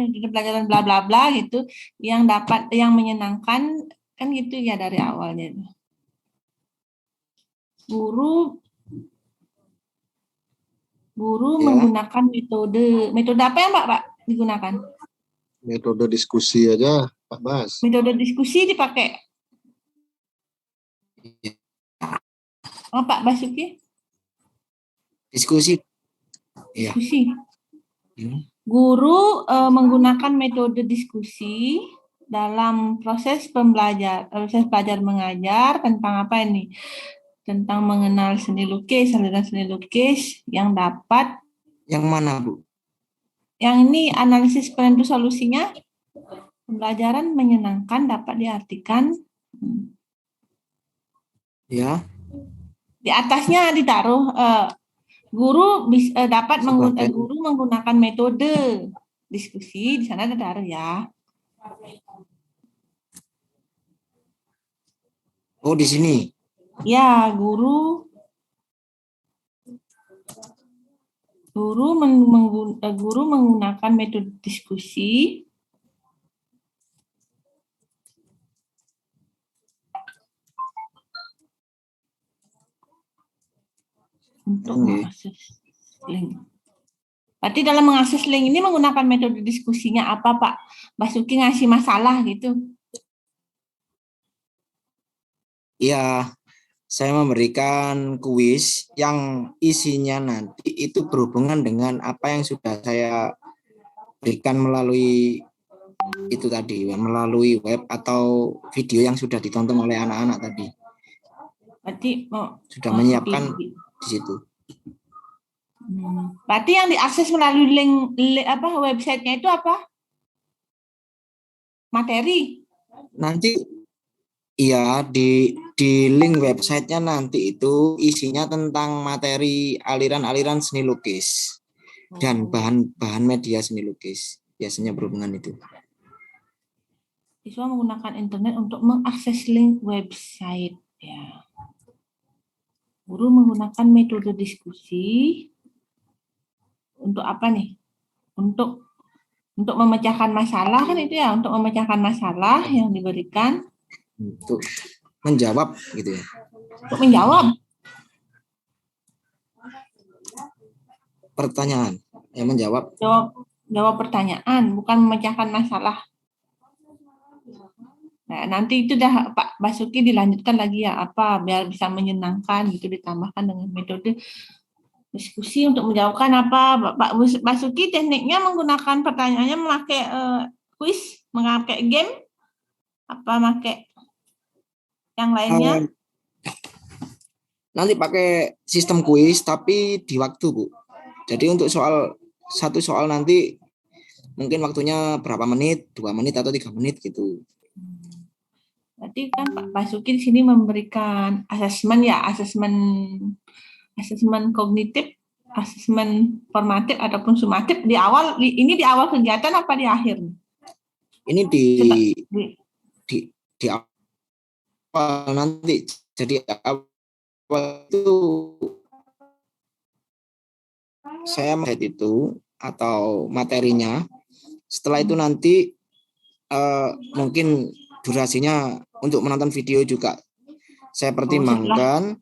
bla bla bla gitu yang menyenangkan kan gitu ya dari awalnya. Guru Ya. menggunakan metode apa ya Pak digunakan? Metode diskusi aja, Pak Bas. Metode diskusi dipakai. Oh Pak Basuki? Diskusi. Ya. Diskusi. Guru menggunakan metode diskusi dalam proses belajar mengajar tentang apa ini? Tentang mengenal seni lukis, aliran seni lukis yang dapat. Yang mana, Bu? Yang ini analisis penentu solusinya. Pembelajaran menyenangkan dapat diartikan. Ya. Di atasnya ditaruh guru dapat guru menggunakan metode diskusi, di sana ditaruh ya. Oh, di sini. Ya, guru menggunakan metode diskusi untuk mengakses link. Berarti dalam mengakses link ini menggunakan metode diskusinya apa Pak Basuki ngasih masalah gitu? Iya, saya memberikan kuis yang isinya nanti itu berhubungan dengan apa yang sudah saya berikan melalui itu tadi melalui web atau video yang sudah ditonton oleh anak-anak tadi. Berarti Sudah menyiapkan di situ. Berarti yang diakses melalui link apa websitenya itu apa? Materi. Nanti iya di link websitenya nanti itu isinya tentang materi aliran-aliran seni lukis dan bahan-bahan media seni lukis biasanya berhubungan itu. Siswa menggunakan internet untuk mengakses link website. Ya. Guru menggunakan metode diskusi untuk apa nih? Untuk memecahkan masalah kan itu ya, untuk memecahkan masalah yang diberikan. Untuk menjawab gitu ya. Untuk menjawab Pertanyaan, ya menjawab. Jawab pertanyaan, bukan memecahkan masalah. Nah, nanti itu dah Pak Basuki dilanjutkan lagi ya, apa biar bisa menyenangkan gitu, ditambahkan dengan metode diskusi untuk menjawabkan apa. Pak Basuki tekniknya menggunakan pertanyaannya memakai kuis, memakai game, apa pakai yang lainnya? Nanti pakai sistem kuis tapi di waktu, Bu. Jadi untuk satu soal nanti mungkin waktunya berapa menit, 2 menit atau 3 menit gitu. Berarti kan Pak Basuki di sini memberikan asesmen ya, asesmen kognitif, asesmen formatif ataupun sumatif di awal. Ini di awal kegiatan apa di akhir? Ini di awal nanti. Jadi awal itu saya melihat itu atau materinya. Setelah itu nanti mungkin durasinya untuk menonton video juga saya pertimbangkan.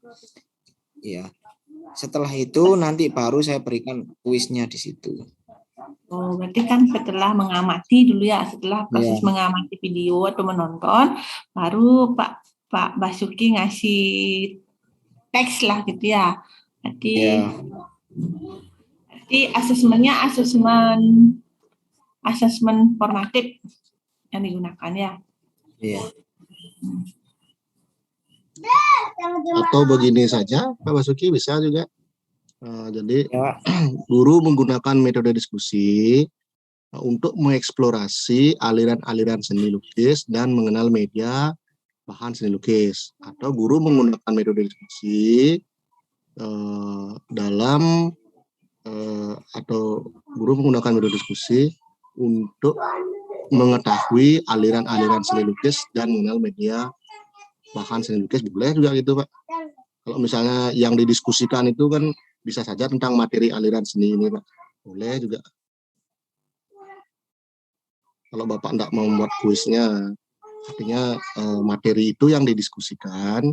Ya. Setelah itu nanti baru saya berikan kuisnya di situ. Oh, berarti kan setelah mengamati dulu ya, setelah proses mengamati video atau menonton, baru Pak Basuki ngasih teks lah gitu ya. Berarti asesmennya asesmen formatif yang digunakan ya. Iya. Atau begini saja, Pak Basuki bisa juga. Jadi guru menggunakan metode diskusi untuk mengeksplorasi aliran-aliran seni lukis dan mengenal media bahan seni lukis. Atau guru menggunakan metode diskusi atau guru menggunakan metode diskusi untuk mengetahui aliran-aliran seni lukis dan mengenal media bahan seni lukis. Boleh juga gitu, Pak. Kalau misalnya yang didiskusikan itu kan bisa saja tentang materi aliran seni ini, Pak. Boleh juga. Kalau Bapak tidak mau membuat kuisnya, artinya materi itu yang didiskusikan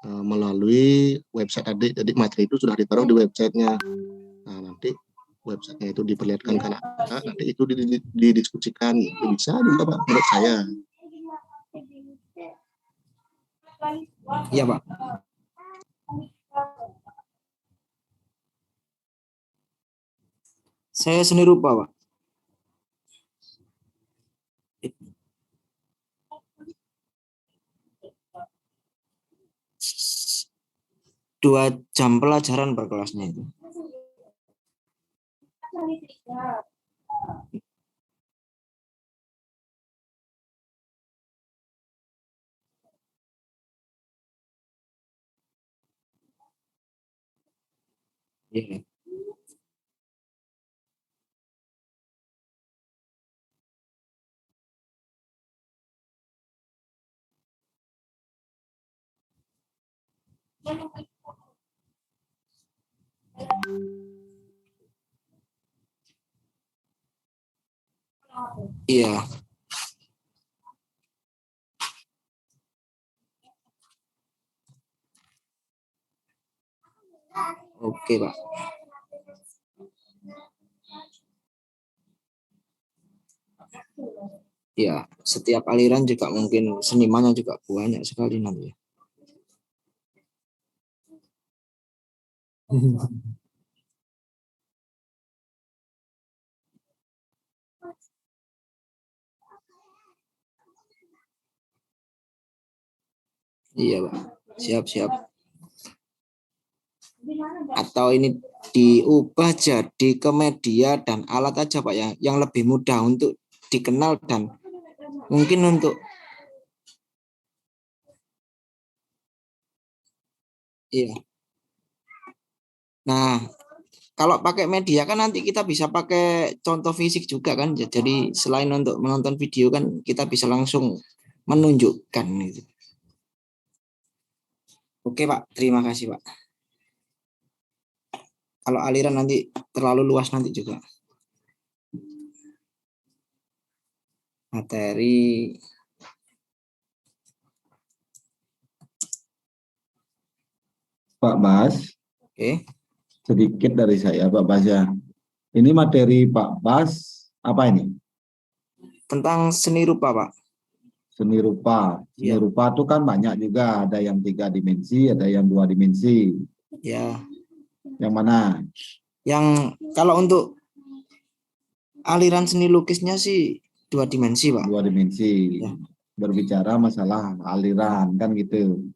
melalui website adik. Jadi materi itu sudah ditaruh di websitenya. Nah, nanti websitenya itu diperlihatkan ke anak-anak, nanti itu didiskusikan. Itu bisa juga, Pak, menurut saya. Iya, Pak. Saya seni rupa, Pak. Dua jam pelajaran per kelasnya itu. Iya. Iya. Oke, Pak. Ya, setiap aliran juga mungkin senimannya juga banyak sekali nanti. Iya, Pak. Siap. Atau ini diubah jadi ke media dan alat aja, Pak, yang lebih mudah untuk dikenal dan mungkin untuk iya. Nah, kalau pakai media kan nanti kita bisa pakai contoh fisik juga kan. Jadi selain untuk menonton video kan kita bisa langsung menunjukkan gitu. Oke, Pak. Terima kasih, Pak. Kalau aliran nanti terlalu luas nanti juga. Materi. Pak Bas, Oke. sedikit dari saya Pak Bas ya. Ini materi Pak Bas apa ini? Tentang seni rupa, Pak. Seni rupa. Seni Ya. rupa itu kan banyak juga. Ada yang 3 dimensi, ada yang 2 dimensi. Ya. Yang mana? Yang kalau untuk aliran seni lukisnya sih 2 dimensi, Pak. 2 dimensi. Ya. Berbicara masalah aliran kan gitu.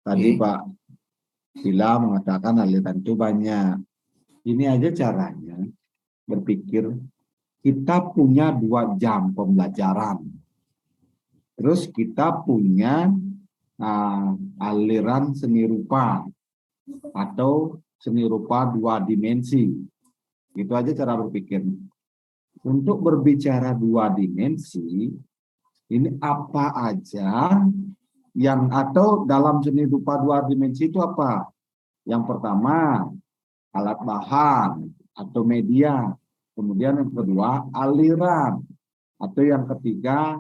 Tadi Pak Bila mengatakan aliran itu banyak. Ini aja caranya berpikir kita punya 2 jam pembelajaran. Terus kita punya aliran seni rupa atau seni rupa 2 dimensi. Itu aja cara berpikir. Untuk berbicara 2 dimensi, ini apa aja yang atau dalam seni rupa 2 dimensi itu apa? Yang pertama, alat bahan atau media. Kemudian yang kedua, aliran. Atau yang ketiga,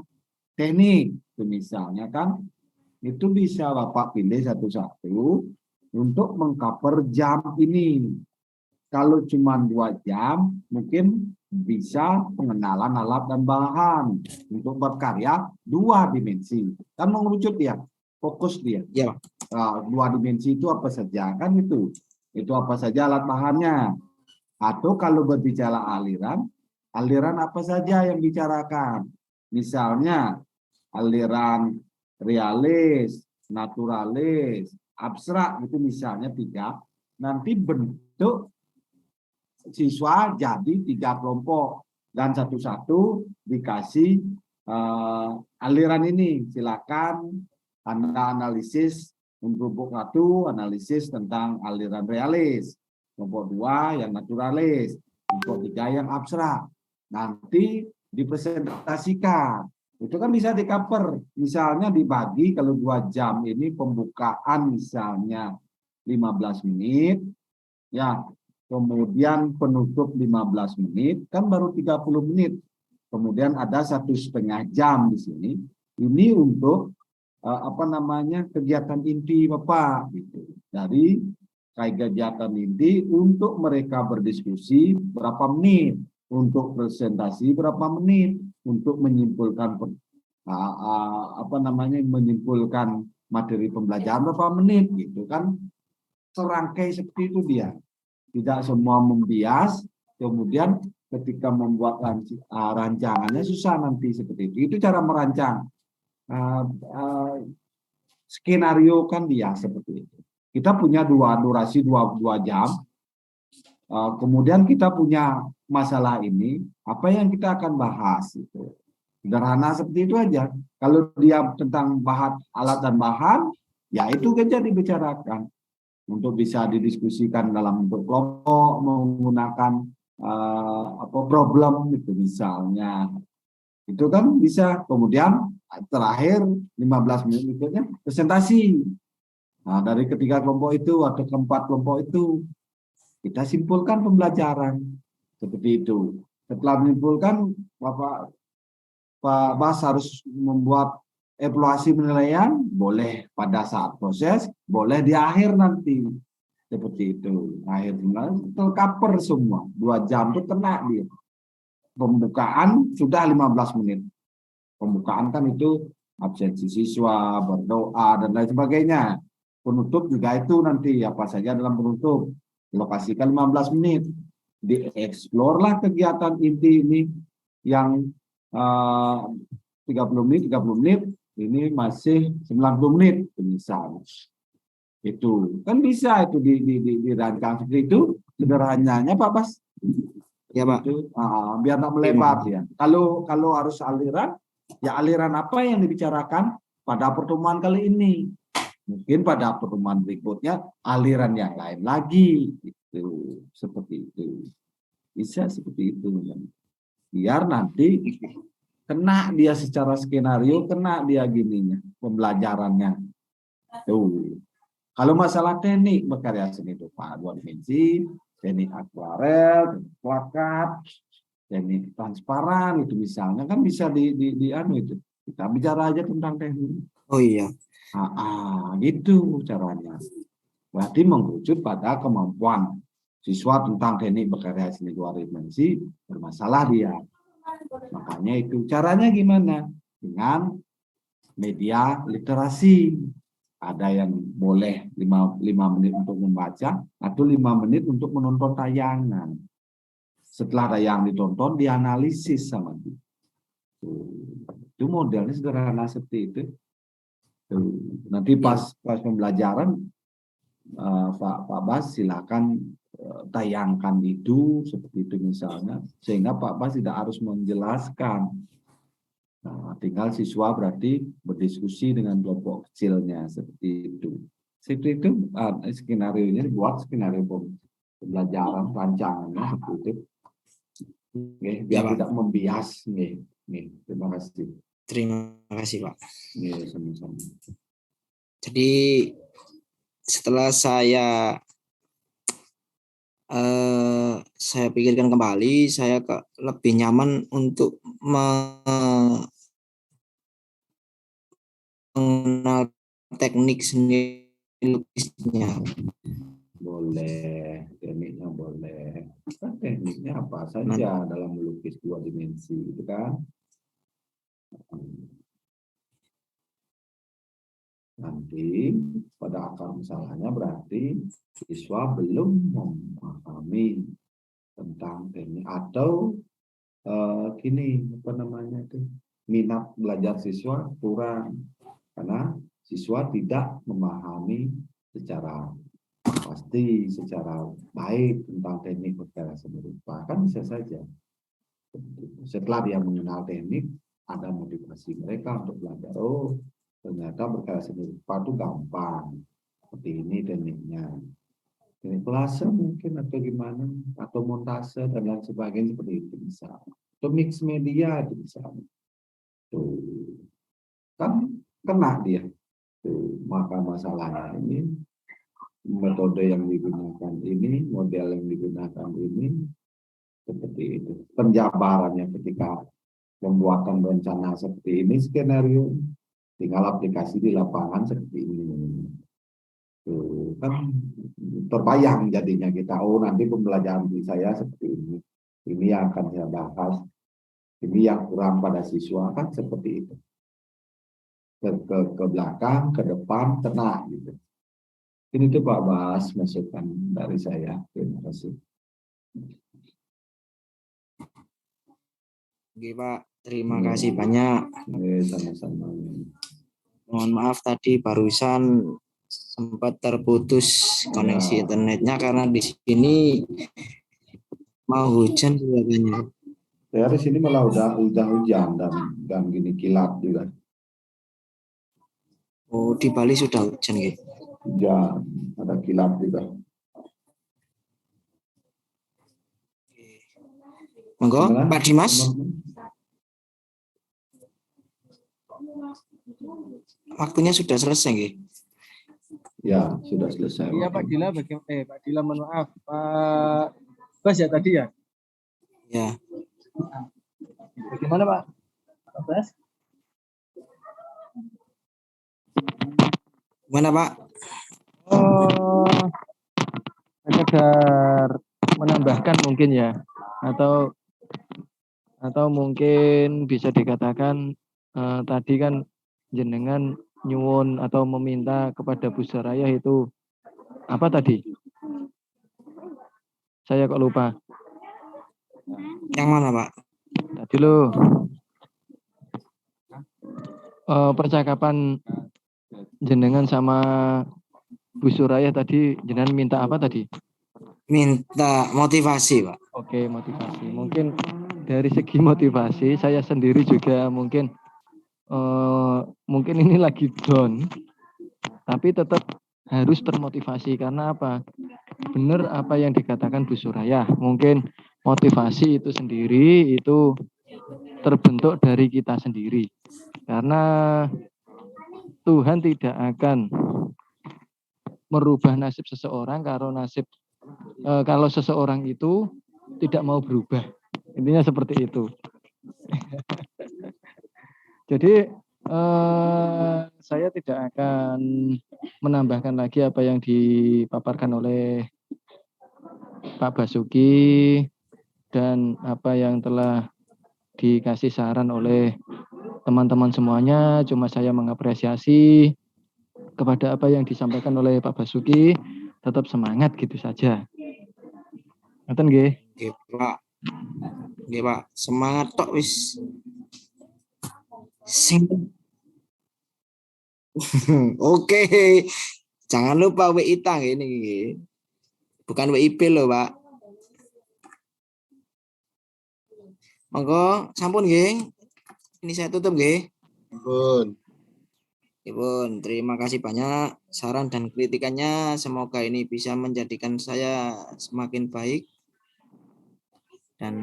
teknik. Itu misalnya kan, itu bisa Bapak pilih satu-satu untuk mengcover jam ini. Kalau cuma 2 jam, mungkin bisa pengenalan alat dan bahan untuk berkarya 2 dimensi. Kan mengerucut dia, fokus dia. Ya. 2 dimensi itu apa saja kan itu apa saja alat bahannya. Atau kalau berbicara aliran apa saja yang bicarakan. Misalnya aliran realis, naturalis, abstrak itu misalnya 3. Nanti bentuk siswa jadi 3 kelompok dan satu-satu dikasih aliran ini. Silakan Anda analisis untuk kelompok 1 analisis tentang aliran realis, kelompok 2 yang naturalis, kelompok 3 yang abstrak. Nanti dipresentasikan. Itu kan bisa di-cover. Misalnya dibagi kalau 2 jam ini pembukaan misalnya 15 menit, ya. Kemudian penutup 15 menit, kan baru 30 menit. Kemudian ada 1,5 jam di sini. Ini untuk kegiatan inti Bapak gitu. Dari kegiatan inti untuk mereka berdiskusi berapa menit, untuk presentasi berapa menit, untuk menyimpulkan menyimpulkan materi pembelajaran berapa menit gitu kan. Serangkai seperti itu dia. Tidak semua membias, kemudian ketika membuat rancangannya susah nanti seperti itu. Itu cara merancang. Skenario kan dia seperti itu. Kita punya durasi 2 jam. Kemudian kita punya masalah ini, apa yang kita akan bahas itu. Sederhana seperti itu aja. Kalau dia tentang alat dan bahan, ya itu saja dibicarakan. Untuk bisa didiskusikan dalam bentuk kelompok menggunakan problem itu misalnya. Itu kan bisa. Kemudian terakhir 15 menit berikutnya presentasi. Nah, dari ketiga kelompok itu atau keempat kelompok itu kita simpulkan pembelajaran seperti itu. Setelah menyimpulkan, Pak Bas harus membuat evaluasi penilaian, boleh pada saat proses, boleh di akhir nanti. Seperti itu. Akhir tercover semua. 2 jam itu kena dia. Pembukaan sudah 15 menit. Pembukaan kan itu absensi siswa, berdoa, dan lain sebagainya. Penutup juga itu nanti, apa saja dalam penutup. Lokasikan 15 menit. Dieksplor lah kegiatan inti ini yang 30 menit, ini masih 90 menit misalnya. Itu kan bisa itu dirancang seperti itu sederhananya Pak Bas. Ya Pak. Itu, biar tak melebar ya. Kalau harus aliran, ya aliran apa yang dibicarakan pada pertemuan kali ini. Mungkin pada pertemuan berikutnya aliran yang lain lagi. Itu seperti itu. Bisa seperti itu. Biar nanti kena dia secara skenario, kena dia gininya pembelajarannya. Tuh. Kalau masalah teknik berkarya seni rupa 2 dimensi, teknik akuarel, teknik plakat, teknik transparan itu misalnya kan bisa di itu. Kita bicara aja tentang teknik. Oh iya. Gitu caranya. Berarti mengerucut pada kemampuan siswa tentang teknik berkarya seni 2 dimensi bermasalah dia. Makanya itu caranya gimana? Dengan media literasi. Ada yang boleh 5 menit untuk membaca atau 5 menit untuk menonton tayangan. Setelah tayangan ditonton, dianalisis sama dia. Itu modelnya sederhana seperti itu. Nanti pas pembelajaran, Pak Bas silakan tayangkan itu seperti itu misalnya, sehingga Pak Bas tidak harus menjelaskan. Nah, tinggal siswa berarti berdiskusi dengan kelompok kecilnya seperti itu. Seperti itu skenario-nya dibuat skenario pembelajaran rancangannya seperti itu. Oke, biar tidak membias nih. Terima kasih. Terima kasih Pak. Sama-sama. Jadi setelah saya pikirkan kembali, saya lebih nyaman untuk mengenal teknik seni lukisnya. Boleh, tekniknya boleh. Tekniknya apa saja dalam melukis 2 dimensi, gitu kan? Nanti pada akar masalahnya berarti siswa belum memahami tentang teknik atau minat belajar siswa kurang karena siswa tidak memahami secara pasti, secara baik tentang teknik berkarya seni rupa. Kan bisa saja setelah dia mengenal teknik, ada motivasi mereka untuk belajar. Oh, ternyata berkarya seni rupa itu gampang. Seperti ini tekniknya. Teknik kolase mungkin atau gimana, atau montase dan lain sebagainya seperti itu bisa. Atau mix media itu bisa. Tuh. Kan kena dia. Tuh. Maka masalahnya ini, metode yang digunakan ini, model yang digunakan ini, seperti itu. Penjabarannya ketika pembuatan rencana seperti ini, skenario, tinggal aplikasi di lapangan seperti ini. Tuh, kan terbayang jadinya kita, oh nanti pembelajaran di saya seperti ini yang akan saya bahas, ini yang kurang pada siswa, kan seperti itu. Ke belakang, ke depan, kena gitu. Ini tuh Pak Bas, masukan dari saya. Terima kasih. Oke Pak, terima kasih banyak. Sama-sama. Mohon maaf tadi barusan sempat terputus koneksi internetnya karena di sini mau hujan kelihatannya. Saya di sini malah udah hujan dan gini kilat juga. Oh, di Bali sudah hujan gitu. Hujan, ada kilat juga. Monggo, Pak Dimas. Waktunya sudah selesai nggih? Ya, sudah selesai. Iya Pak Dila, Pak Dila mohon maaf. Pak Bas ya tadi ya? Ya. Bagaimana Pak? Pak Bas? Gimana Pak? Oh, sekedar menambahkan mungkin ya, atau mungkin bisa dikatakan tadi kan jenengan nyuwun atau meminta kepada Bu Saraya itu apa tadi? Saya kok lupa. Yang mana Pak? Tadi loh. percakapan jenengan sama Bu Suraya tadi, jenengan minta apa tadi? Minta motivasi, Pak. Oke, motivasi. Mungkin dari segi motivasi, saya sendiri juga mungkin ini lagi down, tapi tetap harus termotivasi. Karena apa? Benar apa yang dikatakan Bu Suraya. Mungkin motivasi itu sendiri itu terbentuk dari kita sendiri. Karena Tuhan tidak akan merubah nasib seseorang kalau seseorang itu tidak mau berubah. Intinya seperti itu. Jadi saya tidak akan menambahkan lagi apa yang dipaparkan oleh Pak Basuki dan apa yang telah dikasih saran oleh teman-teman semuanya. Cuma saya mengapresiasi kepada apa yang disampaikan oleh Pak Basuki. Tetap semangat gitu saja. Ngoten nggih. Nggih, Pak. Nggih, Pak. Semangat tok wis. Oke. Jangan lupa WI tang ini. Bukan WIP loh, Pak. Monggo, sampun nggih. Ini saya tutup nggih. Ampun. Ibu, terima kasih banyak saran dan kritikannya. Semoga ini bisa menjadikan saya semakin baik. Dan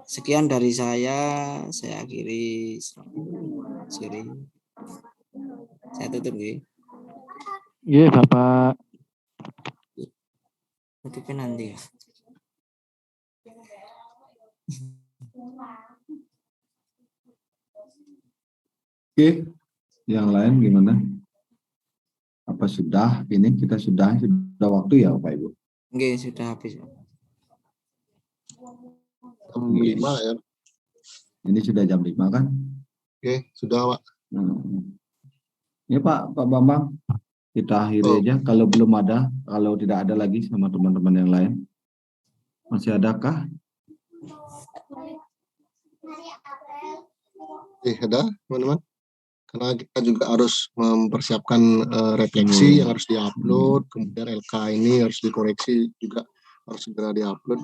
sekian dari saya akhiri. Saya tutup nggih. Iya, Bapak. Tutupin nanti ya. Oke, yang lain gimana? Apa sudah? Ini kita sudah waktu ya, Bapak Ibu? Oke, sudah habis. Jam 5 ya. Ini sudah jam 5 kan? Oke, sudah Pak. Ya Pak Bambang, kita akhiri aja. Kalau belum ada, kalau tidak ada lagi sama teman-teman yang lain. Masih adakah? Ada teman-teman. Karena kita juga harus mempersiapkan refleksi yang harus diupload, kemudian LK ini harus dikoreksi juga harus segera diupload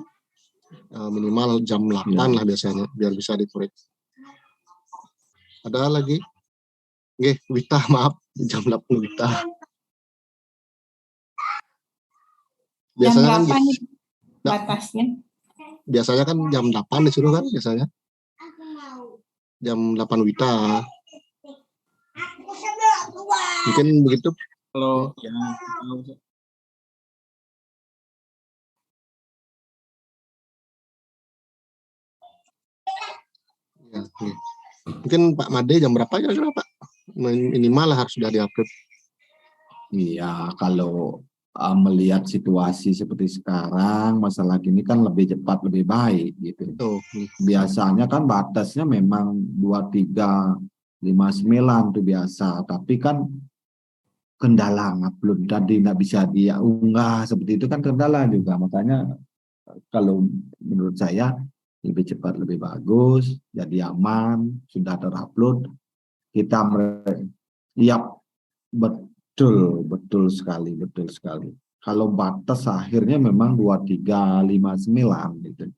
minimal jam 8 lah biasanya biar bisa dikoreksi. Ada lagi? Oke, Wita maaf jam 8 Wita. Biasanya jam 8 kan batasnya. Biasanya kan jam 8 disuruh kan biasanya. Jam 8 Wita. Mungkin begitu. Kalau ya, mungkin Pak Made jam berapa ya Pak? Minimal harus sudah diupload. Iya, kalau melihat situasi seperti sekarang, masalah gini kan lebih cepat, lebih baik gitu. Biasanya kan batasnya memang 23:59 itu biasa, tapi kan kendala upload tadi nggak bisa dia unggah seperti itu kan kendala juga. Makanya kalau menurut saya lebih cepat lebih bagus, jadi aman, sudah terupload, kita betul sekali. Kalau batas akhirnya memang 23:59 gitu,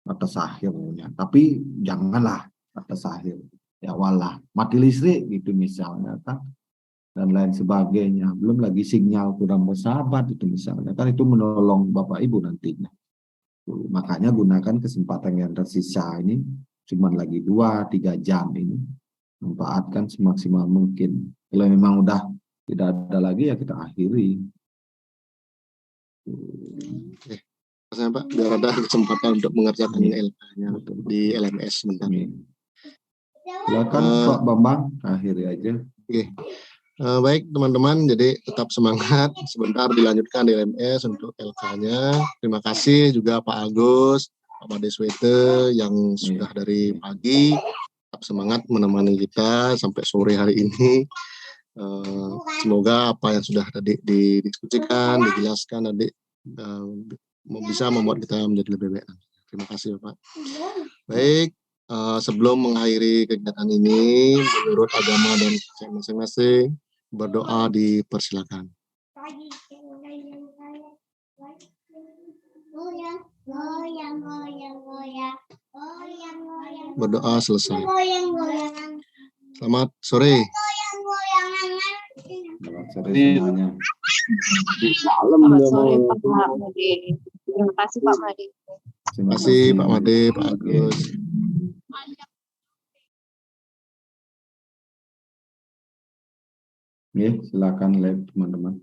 batas akhirnya. Tapi janganlah batas akhir, ya walah mati listrik gitu misalnya kan, dan lain sebagainya. Belum lagi sinyal kurang bersahabat itu misalnya kan, itu menolong Bapak Ibu nantinya. Makanya gunakan kesempatan yang tersisa ini, cuma lagi 2-3 jam ini, manfaatkan semaksimal mungkin. Kalau memang udah tidak ada lagi ya kita akhiri. Oke, Pak, biar ada kesempatan untuk mengerjakan LK-nya di LMS sebentar. Silakan Pak Bambang, akhiri aja. Oke. Baik teman-teman, jadi tetap semangat, sebentar dilanjutkan di LMS untuk LK-nya. Terima kasih juga Pak Agus, Pak Made Swete yang sudah dari pagi, tetap semangat menemani kita sampai sore hari ini. Semoga apa yang sudah tadi didiskusikan, dijelaskan tadi bisa membuat kita menjadi lebih baik. Terima kasih Pak. Baik, sebelum mengakhiri kegiatan ini, menurut agama dan percaya masing-masing, berdoa dipersilakan. Berdoa selesai. Selamat sore. Selamat sore semuanya. Selamat sore Pak Made. Terima kasih Pak Made. Terima kasih Pak Made, Pak Agus. Silakan live teman-teman.